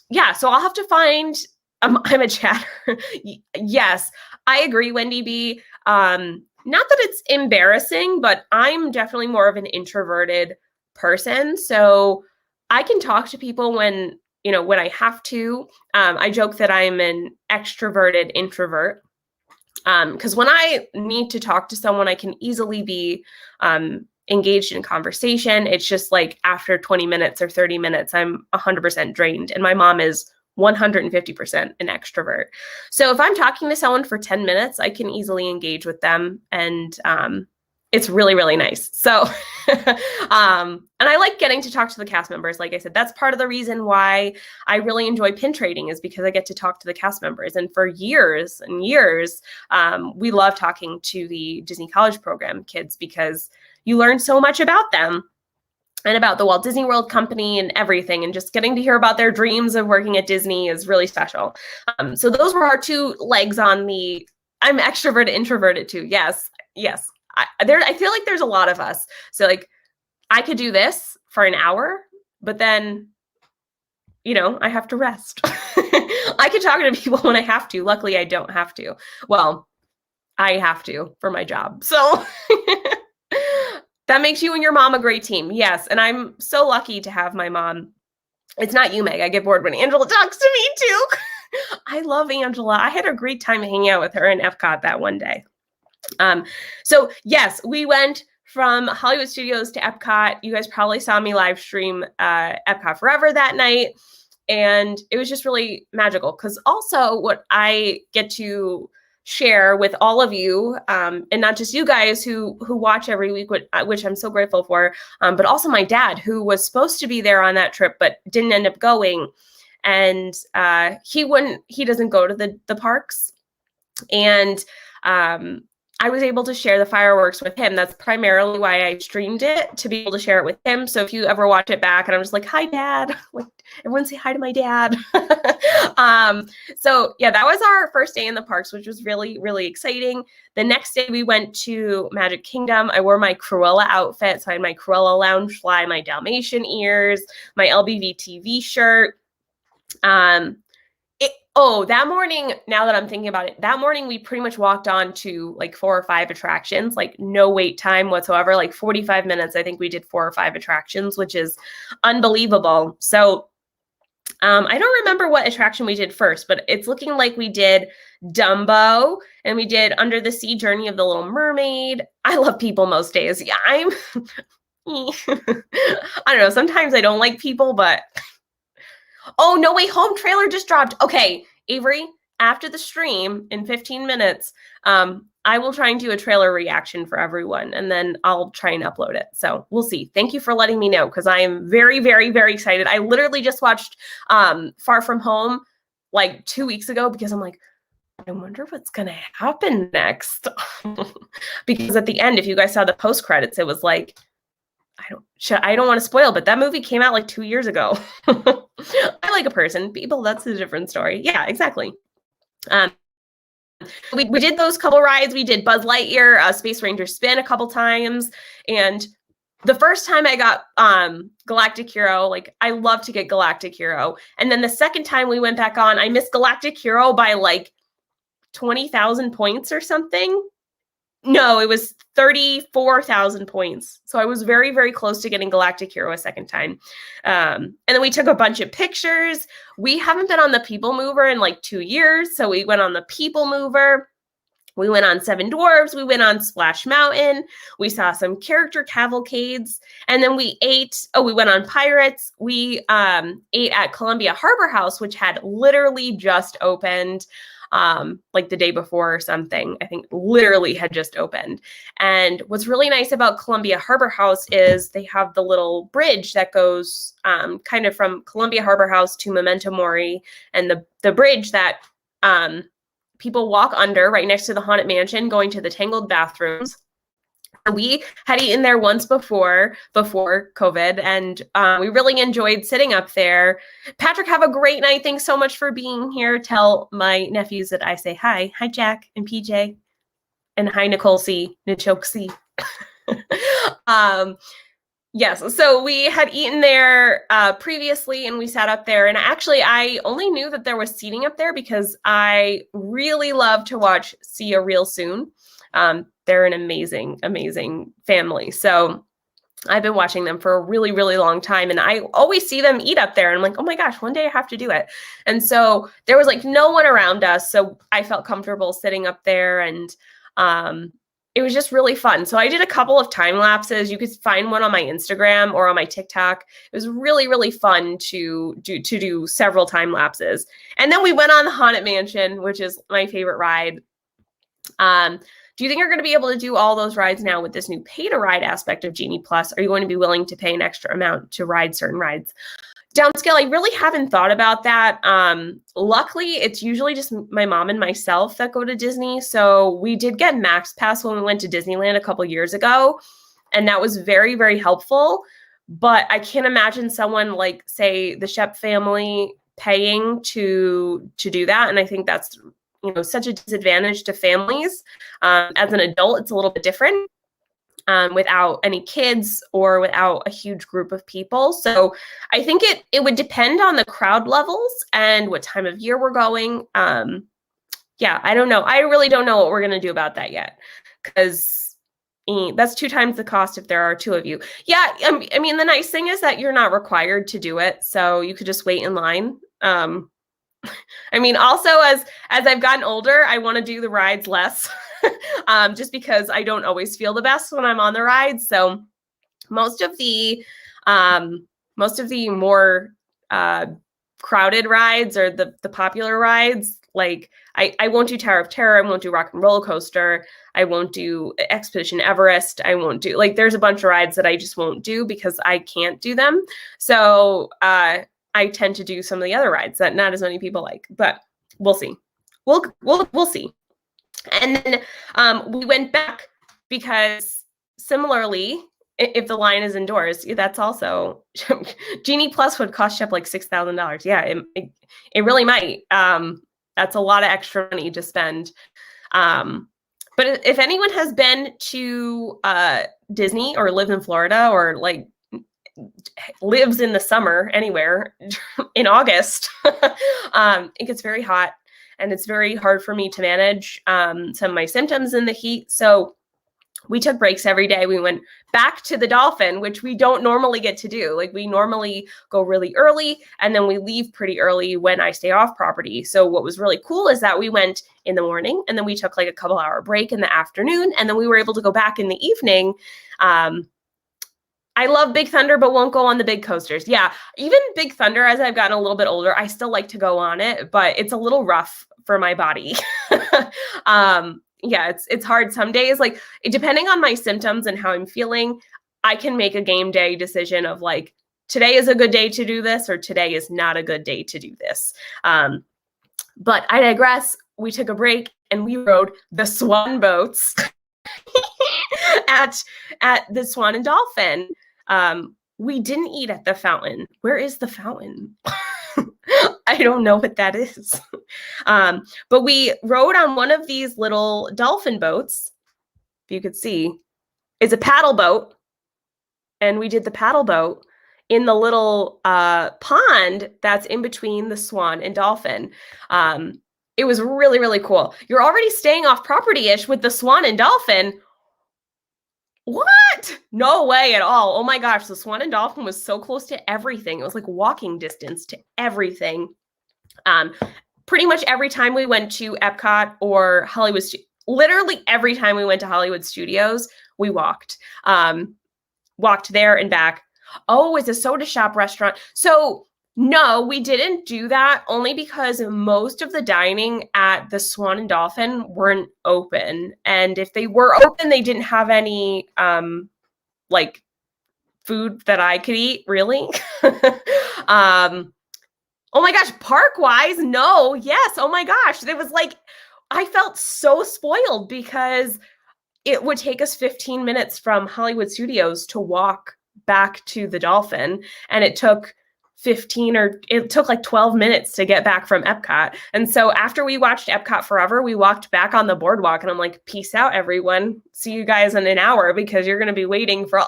yeah, so I'll have to find, I'm a chatter. Yes, I agree, Wendy B. Not that it's embarrassing, but I'm definitely more of an introverted person. So I can talk to people when I have to. I joke that I'm an extroverted introvert because when I need to talk to someone, I can easily be engaged in conversation. It's just like after 20 minutes or 30 minutes, I'm 100% drained. And my mom is 150% an extrovert. So if I'm talking to someone for 10 minutes, I can easily engage with them. And it's really, really nice. So, and I like getting to talk to the cast members. Like I said, that's part of the reason why I really enjoy pin trading is because I get to talk to the cast members. And for years and years, we love talking to the Disney College Program kids because you learn so much about them and about the Walt Disney World company and everything. And just getting to hear about their dreams of working at Disney is really special. So those were our 2 legs on the I'm extroverted, introverted too. Yes. I feel like there's a lot of us. So like I could do this for an hour, but then, I have to rest. I could talk to people when I have to. Luckily, I don't have to. Well, I have to for my job. So that makes you and your mom a great team. Yes. And I'm so lucky to have my mom. It's not you, Meg. I get bored when Angela talks to me too. I love Angela. I had a great time hanging out with her in Epcot that one day. So yes, we went from Hollywood Studios to Epcot. You guys probably saw me live stream Epcot Forever that night. And it was just really magical because also what I get to share with all of you, and not just you guys who watch every week, which I'm so grateful for, but also my dad, who was supposed to be there on that trip, but didn't end up going. And he doesn't go to the parks. And I was able to share the fireworks with him. That's primarily why I streamed it, to be able to share it with him. So if you ever watch it back and I'm just like, hi, Dad, like, everyone say hi to my dad. So yeah, that was our first day in the parks, which was really, really exciting. The next day we went to Magic Kingdom. I wore my Cruella outfit. So I had my Cruella lounge fly, my Dalmatian ears, my LBV TV shirt. That morning, now that I'm thinking about it, that morning we pretty much walked on to like 4 or 5 attractions, like no wait time whatsoever, like 45 minutes. I think we did 4 or 5 attractions, which is unbelievable. So I don't remember what attraction we did first, but it's looking like we did Dumbo and we did Under the Sea Journey of the Little Mermaid. I love people most days. Yeah, I don't know. Sometimes I don't like people, but oh, No Way Home trailer just dropped. Okay, Avery, after the stream in 15 minutes, I will try and do a trailer reaction for everyone, and then I'll try and upload it. So we'll see. Thank you for letting me know because I am very, very, very excited. I literally just watched Far From Home like 2 weeks ago because I'm like, I wonder what's going to happen next. Because at the end, if you guys saw the post credits, it was like, I don't want to spoil, but that movie came out like 2 years ago. I like a person. People, that's a different story. Yeah, exactly. We did those couple rides. We did Buzz Lightyear, Space Ranger Spin a couple times. And the first time I got Galactic Hero, like I love to get Galactic Hero. And then the second time we went back on, I missed Galactic Hero by like 20,000 points or something. No, it was 34,000 points. So I was very, very close to getting Galactic Hero a second time. And then we took a bunch of pictures. We haven't been on the People Mover in like 2 years. So we went on the People Mover. We went on Seven Dwarfs. We went on Splash Mountain. We saw some character cavalcades. And then we ate, we went on Pirates. We ate at Columbia Harbor House, which had literally just opened like the day before or something. I think literally had just opened. And what's really nice about Columbia Harbor House is they have the little bridge that goes kind of from Columbia Harbor House to Memento Mori, and the bridge that people walk under right next to the Haunted Mansion going to the Tangled bathrooms. We had eaten there once before COVID, and we really enjoyed sitting up there. Patrick, have a great night. Thanks so much for being here. Tell my nephews that I say hi. Hi, Jack and PJ. And hi, Nicole C. Nichoke C. Yes, so we had eaten there previously, and we sat up there. And actually, I only knew that there was seating up there because I really love to watch Sia Real Soon. They're an amazing, amazing family. So I've been watching them for a really, really long time. And I always see them eat up there. And I'm like, oh my gosh, one day I have to do it. And so there was like no one around us. So I felt comfortable sitting up there, and it was just really fun. So I did a couple of time lapses. You could find one on my Instagram or on my TikTok. It was really, really fun to do several time lapses. And then we went on the Haunted Mansion, which is my favorite ride. Do you think you're going to be able to do all those rides now with this new pay to ride aspect of Genie Plus? Are you going to be willing to pay an extra amount to ride certain rides? Downscale, I really haven't thought about that. Luckily, it's usually just my mom and myself that go to Disney. So we did get Max Pass when we went to Disneyland a couple years ago, and that was very, very helpful. But I can't imagine someone like, say, the Shep family paying to do that. And I think that's such a disadvantage to families. As an adult, it's a little bit different without any kids or without a huge group of people. So I think it would depend on the crowd levels and what time of year we're going. Yeah, I don't know. I really don't know what we're going to do about that yet, because that's 2 times the cost if there are 2 of you. Yeah, I mean, the nice thing is that you're not required to do it, so you could just wait in line. I mean, also as I've gotten older, I want to do the rides less, just because I don't always feel the best when I'm on the rides. So most of the more crowded rides, or the popular rides, like I won't do Tower of Terror, I won't do Rock and Roller Coaster, I won't do Expedition Everest, I won't do, like, there's a bunch of rides that I just won't do because I can't do them. So I tend to do some of the other rides that not as many people like, but we'll see. We'll see. And then we went back because similarly, if the line is indoors, that's also Genie Plus would cost you up like $6,000. Yeah, it really might. That's a lot of extra money to spend. But if anyone has been to Disney or lived in Florida, or like lives in the summer anywhere in August, it gets very hot, and it's very hard for me to manage some of my symptoms in the heat. So we took breaks every day. We went back to the Dolphin, which we don't normally get to do. Like, we normally go really early, and then we leave pretty early when I stay off property. So what was really cool is that we went in the morning, and then we took like a couple hour break in the afternoon, and then we were able to go back in the evening. I love Big Thunder, but won't go on the big coasters. Yeah, even Big Thunder, as I've gotten a little bit older, I still like to go on it, but it's a little rough for my body. Yeah, it's hard some days. Like, depending on my symptoms and how I'm feeling, I can make a game day decision of like, today is a good day to do this, or today is not a good day to do this. But I digress. We took a break and we rode the Swan boats at the Swan and Dolphin. We didn't eat at the fountain. Where is the fountain? I don't know what that is. But we rode on one of these little dolphin boats. If you could see, it's a paddle boat. And we did the paddle boat in the little pond that's in between the Swan and Dolphin. It was really, really cool. You're already staying off property-ish with the Swan and Dolphin. What? No way at all. Oh my gosh, the Swan and Dolphin was so close to everything. It was like walking distance to everything. Pretty much every time we went to Epcot or Hollywood, literally every time we went to Hollywood Studios, we walked. Walked there and back. Oh, it's a soda shop restaurant. So no, we didn't do that only because most of the dining at the Swan and Dolphin weren't open. And if they were open, they didn't have any like food that I could eat, really. Oh my gosh, park-wise, no, yes, oh my gosh. It was like, I felt so spoiled because it would take us 15 minutes from Hollywood Studios to walk back to the Dolphin, and it took like 12 minutes to get back from Epcot. And so after we watched Epcot Forever, we walked back on the boardwalk, and I'm like, peace out, everyone. See you guys in an hour because you're going to be waiting for,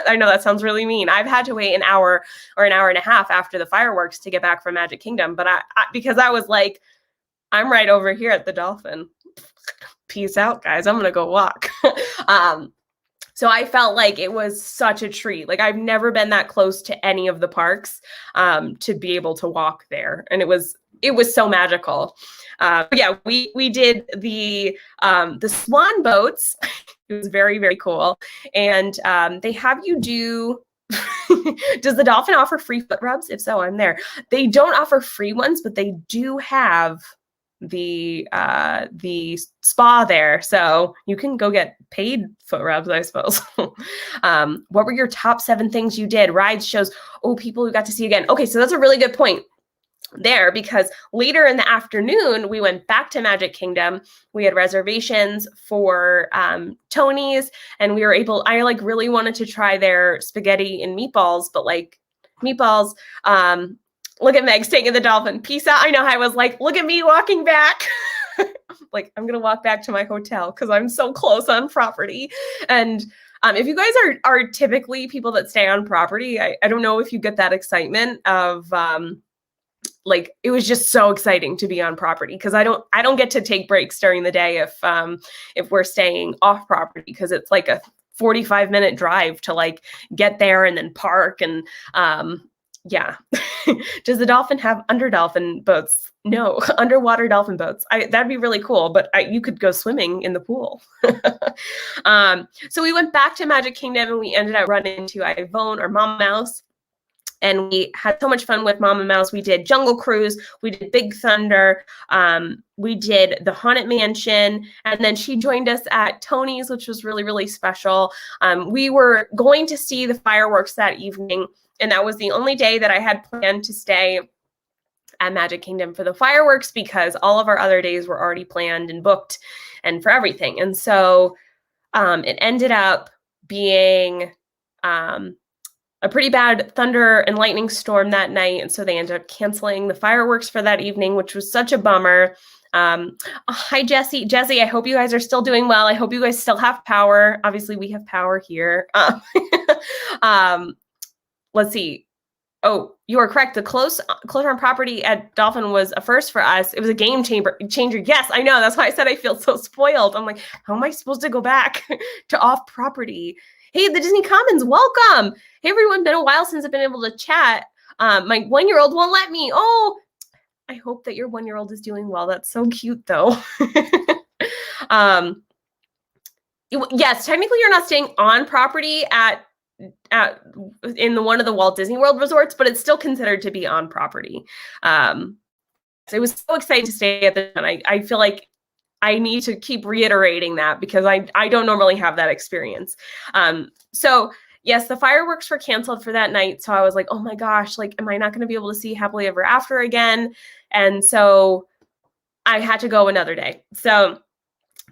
I know that sounds really mean. I've had to wait an hour or an hour and a half after the fireworks to get back from Magic Kingdom. But because I was like, I'm right over here at the Dolphin. Peace out, guys. I'm going to go walk. So I felt like it was such a treat. Like I've never been that close to any of the parks to be able to walk there. And it was so magical. Yeah, we did the swan boats. It was very, very cool. And they have you do, does the Dolphin offer free foot rubs? If so, I'm there. They don't offer free ones, but they do have the spa there, so you can go get paid foot rubs, I suppose. What were your top 7 things you did? Rides, shows, people who got to see again. Okay, so that's a really good point there, because later in the afternoon we went back to Magic Kingdom. We had reservations for Tony's, and we were able, I like really wanted to try their spaghetti and meatballs, but like meatballs, look at Meg's taking the Dolphin. Peace out. I know, I was like, look at me walking back. Like, I'm going to walk back to my hotel because I'm so close on property. And if you guys are typically people that stay on property, I don't know if you get that excitement of like, it was just so exciting to be on property because I don't get to take breaks during the day if we're staying off property, because it's like a 45-minute drive to like get there and then park and yeah. Does the Dolphin have under-dolphin boats? No, underwater dolphin boats. That'd be really cool, but you could go swimming in the pool. So we went back to Magic Kingdom and we ended up running into Yvonne or Mama Mouse. And we had so much fun with Mama Mouse. We did Jungle Cruise. We did Big Thunder. We did the Haunted Mansion. And then she joined us at Tony's, which was really, really special. We were going to see the fireworks that evening, and that was the only day that I had planned to stay at Magic Kingdom for the fireworks because all of our other days were already planned and booked and for everything. And so it ended up being a pretty bad thunder and lightning storm that night. And so they ended up canceling the fireworks for that evening, which was such a bummer. Hi, Jesse. Jesse, I hope you guys are still doing well. I hope you guys still have power. Obviously, we have power here. Let's see. Oh, you are correct. The closure on property at Dolphin was a first for us. It was a game changer. Yes, I know. That's why I said I feel so spoiled. I'm like, how am I supposed to go back to off property? Hey, the Disney Commons, welcome. Hey, everyone. Been a while since I've been able to chat. My 1-year-old won't let me. Oh, I hope that your 1-year-old is doing well. That's so cute, though. Yes, technically you're not staying on property in one of the Walt Disney World resorts, but it's still considered to be on property. So it was so exciting to stay at the, and I feel like I need to keep reiterating that because I don't normally have that experience. So yes, the fireworks were canceled for that night. So I was like, oh my gosh, like, am I not going to be able to see Happily Ever After again? And so I had to go another day. So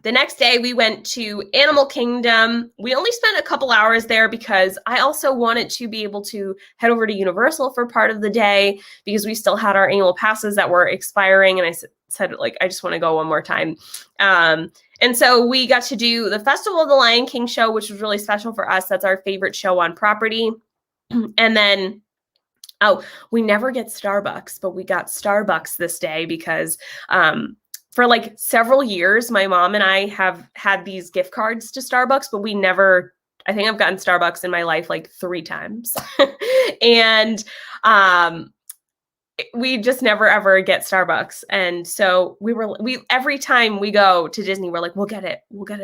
the next day we went to Animal Kingdom. We only spent a couple hours there because I also wanted to be able to head over to Universal for part of the day because we still had our annual passes that were expiring. And I said, like, I just want to go one more time. And so we got to do the Festival of the Lion King show, which was really special for us. That's our favorite show on property. And then, we never get Starbucks, but we got Starbucks this day because for like several years, my mom and I have had these gift cards to Starbucks, but I think I've gotten Starbucks in my life like 3 times. And we just never ever get Starbucks. And so every time we go to Disney, we're like, we'll get it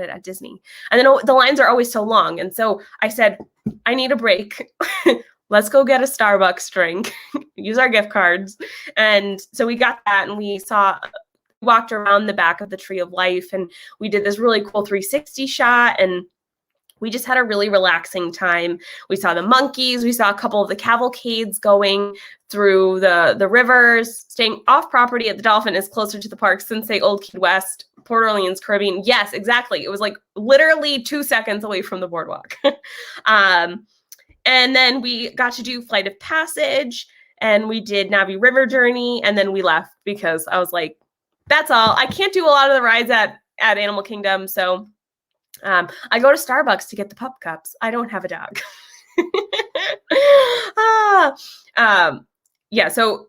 at Disney. And then the lines are always so long. And so I said, I need a break. Let's go get a Starbucks drink, use our gift cards. And so we got that, and we walked around the back of the Tree of Life, and we did this really cool 360 shot, and we just had a really relaxing time. We saw the monkeys. We saw a couple of the cavalcades going through the rivers, staying off property at the Dolphin is closer to the park since say Old Key West, Port Orleans, Caribbean. Yes, exactly. It was like literally 2 seconds away from the boardwalk. And then we got to do Flight of Passage, and we did Navi River Journey, and then we left because I was like, that's all. I can't do a lot of the rides at Animal Kingdom, so I go to Starbucks to get the pup cups. I don't have a dog. Yeah, so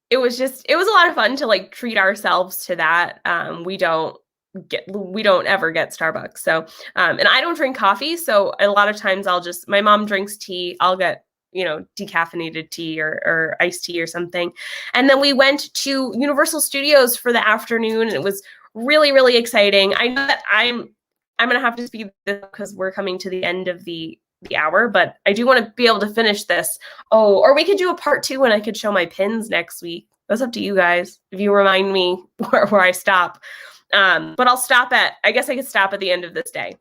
it was a lot of fun to like treat ourselves to that. We don't ever get Starbucks. So, and I don't drink coffee. So a lot of times my mom drinks tea. I'll get, decaffeinated tea or iced tea or something. And then we went to Universal Studios for the afternoon, and it was really, really exciting. I know that I'm going to have to speed this because we're coming to the end of the hour, but I do want to be able to finish this. Oh, or we could do a part 2 and I could show my pins next week. That's up to you guys. If you remind me where I stop. But I guess I could stop at the end of this day.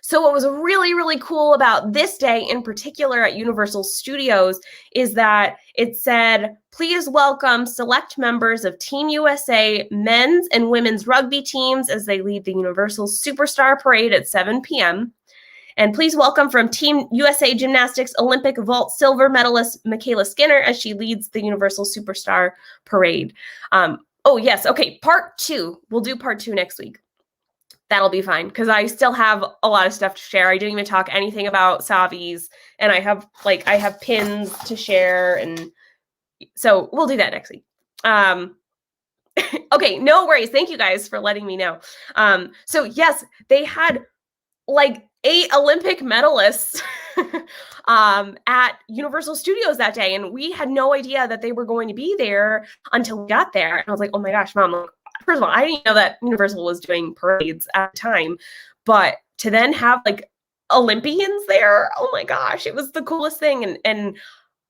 So what was really, really cool about this day in particular at Universal Studios is that it said, please welcome select members of Team USA men's and women's rugby teams as they lead the Universal Superstar Parade at 7 p.m. And please welcome from Team USA Gymnastics Olympic vault silver medalist Michaela Skinner as she leads the Universal Superstar Parade. Oh, yes. Okay. Part 2. We'll do part 2 next week. That'll be fine because I still have a lot of stuff to share. I didn't even talk anything about Savi's, and I have pins to share, and so we'll do that next week. Okay, no worries. Thank you guys for letting me know. So yes, they had like 8 Olympic medalists at Universal Studios that day, and we had no idea that they were going to be there until we got there. And I was like, oh my gosh, Mom, first of all, I didn't know that Universal was doing parades at the time, but to then have like Olympians there, oh my gosh, it was the coolest thing. And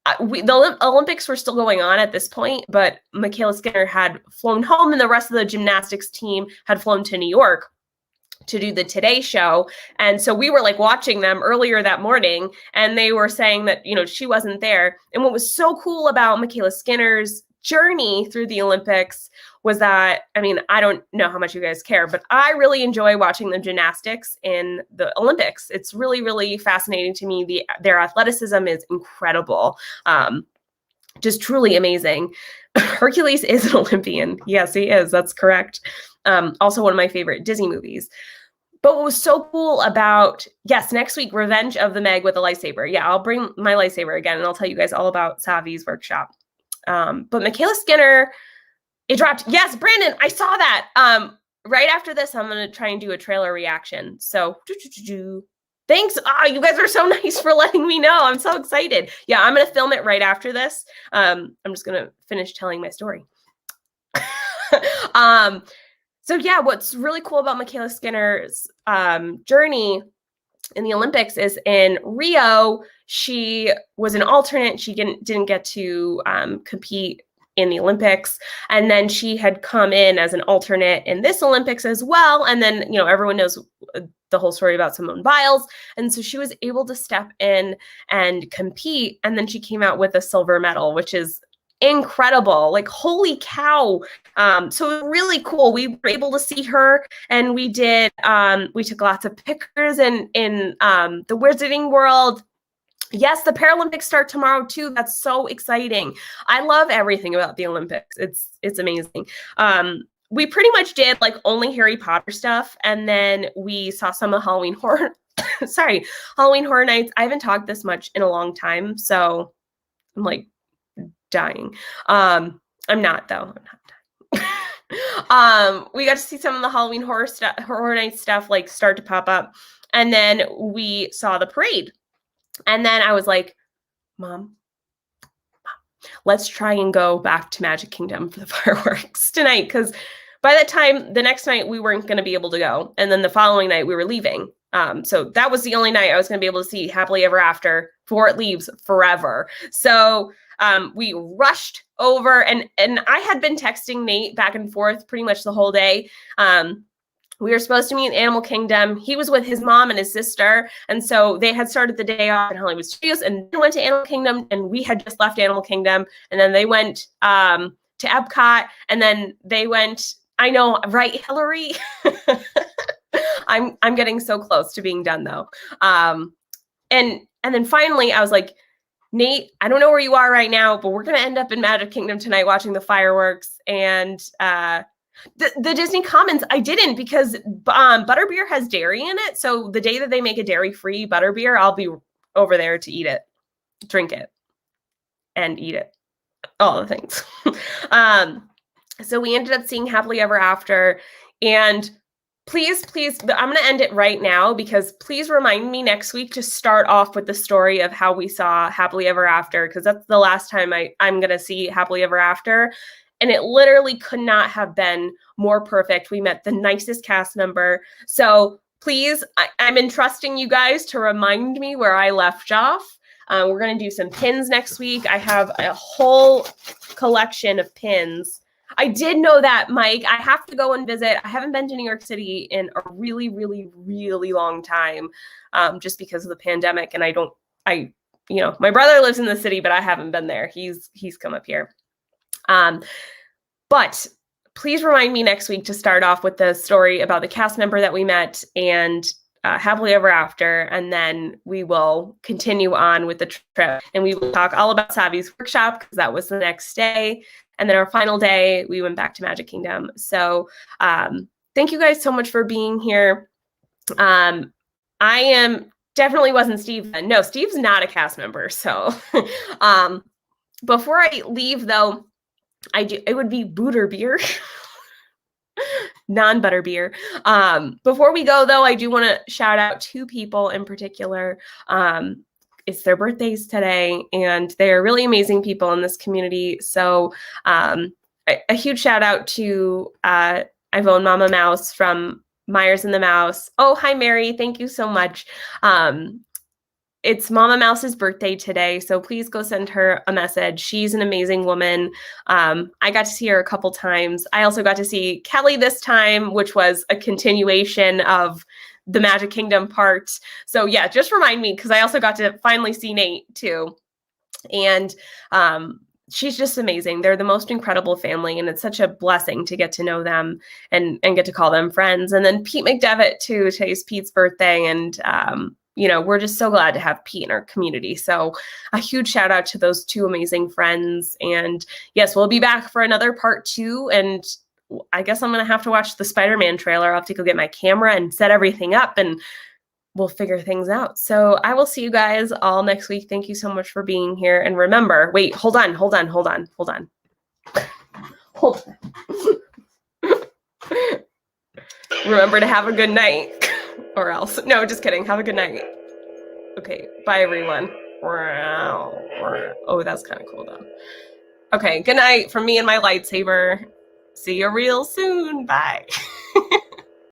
the Olympics were still going on at this point, but Michaela Skinner had flown home, and the rest of the gymnastics team had flown to New York to do the Today Show. And so we were like watching them earlier that morning, and they were saying that, she wasn't there. And what was so cool about Michaela Skinner's journey through the Olympics was that, I don't know how much you guys care, but I really enjoy watching the gymnastics in the Olympics. It's really, really fascinating to me. Their athleticism is incredible. Just truly amazing. Hercules is an Olympian. Yes, he is. That's correct. Also one of my favorite Disney movies. But what was so cool about, yes, next week, Revenge of the Meg with a lightsaber. Yeah, I'll bring my lightsaber again, and I'll tell you guys all about Savi's workshop. But Michaela Skinner, it dropped. Yes, Brandon, I saw that. Right after this, I'm going to try and do a trailer reaction. So thanks. You guys are so nice for letting me know. I'm so excited. Yeah, I'm going to film it right after this. I'm just going to finish telling my story. So yeah, what's really cool about Michaela Skinner's journey in the Olympics is in Rio, she was an alternate. She didn't get to compete in the Olympics. And then she had come in as an alternate in this Olympics as well. And then, everyone knows the whole story about Simone Biles. And so she was able to step in and compete. And then she came out with a silver medal, which is incredible. Like, holy cow. So really cool. We were able to see her, and we took lots of pictures in the Wizarding World. Yes, the Paralympics start tomorrow too. That's so exciting. I love everything about the Olympics. It's amazing. We pretty much did like only Harry Potter stuff, and then we saw some of Halloween Horror Nights. I haven't talked this much in a long time, so I'm like dying. I'm not though. I'm not dying. We got to see some of the Halloween horror night stuff like start to pop up. And then we saw the parade. And then I was like, Mom, let's try and go back to Magic Kingdom for the fireworks tonight. Because by that time, the next night, we weren't going to be able to go. And then the following night, we were leaving. So that was the only night I was going to be able to see Happily Ever After before it leaves forever. So we rushed over, and I had been texting Nate back and forth pretty much the whole day. We were supposed to meet in Animal Kingdom. He was with his mom and his sister. And so they had started the day off in Hollywood Studios and went to Animal Kingdom. And we had just left Animal Kingdom. And then they went to Epcot. And then they went, I know, right, Hillary? I'm getting so close to being done, though. And then finally, I was like, Nate, I don't know where you are right now, but we're going to end up in Magic Kingdom tonight watching the fireworks. And the Disney Commons, I didn't, because butterbeer has dairy in it. So the day that they make a dairy-free butterbeer, I'll be over there to eat it, drink it, and eat it. All the things. So we ended up seeing Happily Ever After. And please, I'm going to end it right now, because please remind me next week to start off with the story of how we saw Happily Ever After, because that's the last time I'm going to see Happily Ever After. And it literally could not have been more perfect. We met the nicest cast member. So please, I'm entrusting you guys to remind me where I left off. We're going to do some pins next week. I have a whole collection of pins. I did know that, Mike. I have to go and visit. I haven't been to New York City in a really, really, really long time, just because of the pandemic. And my brother lives in the city, but I haven't been there. He's come up here. But please remind me next week to start off with the story about the cast member that we met and Happily Ever After, and then we will continue on with the trip, and we will talk all about Savi's workshop, because that was the next day. And then our final day, we went back to Magic Kingdom. So thank you guys so much for being here. I definitely wasn't Steve then. No, Steve's not a cast member. So before I leave, though, it would be Butterbeer, non-butterbeer. Before we go, though, I do want to shout out two people in particular. It's their birthdays today, and they are really amazing people in this community. So a huge shout out to Ivone Mama Mouse from Myers and the Mouse. Oh, hi, Mary. Thank you so much. It's Mama Mouse's birthday today, so please go send her a message. She's an amazing woman. I got to see her a couple times. I also got to see Kelly this time, which was a continuation of the Magic Kingdom part. So yeah, just remind me, because I also got to finally see Nate too. And she's just amazing. They're the most incredible family, and it's such a blessing to get to know them and get to call them friends. And then Pete McDevitt too. Today's Pete's birthday, and we're just so glad to have Pete in our community. So a huge shout out to those two amazing friends. And yes, we'll be back for another part 2. And I guess I'm going to have to watch the Spider-Man trailer. I'll have to go get my camera and set everything up, and we'll figure things out. So I will see you guys all next week. Thank you so much for being here. And remember, wait, hold on. Remember to have a good night. Or else. No, just kidding. Have a good night. Okay, bye everyone. Oh, that's kind of cool though. Okay, good night from me and my lightsaber. See you real soon. Bye.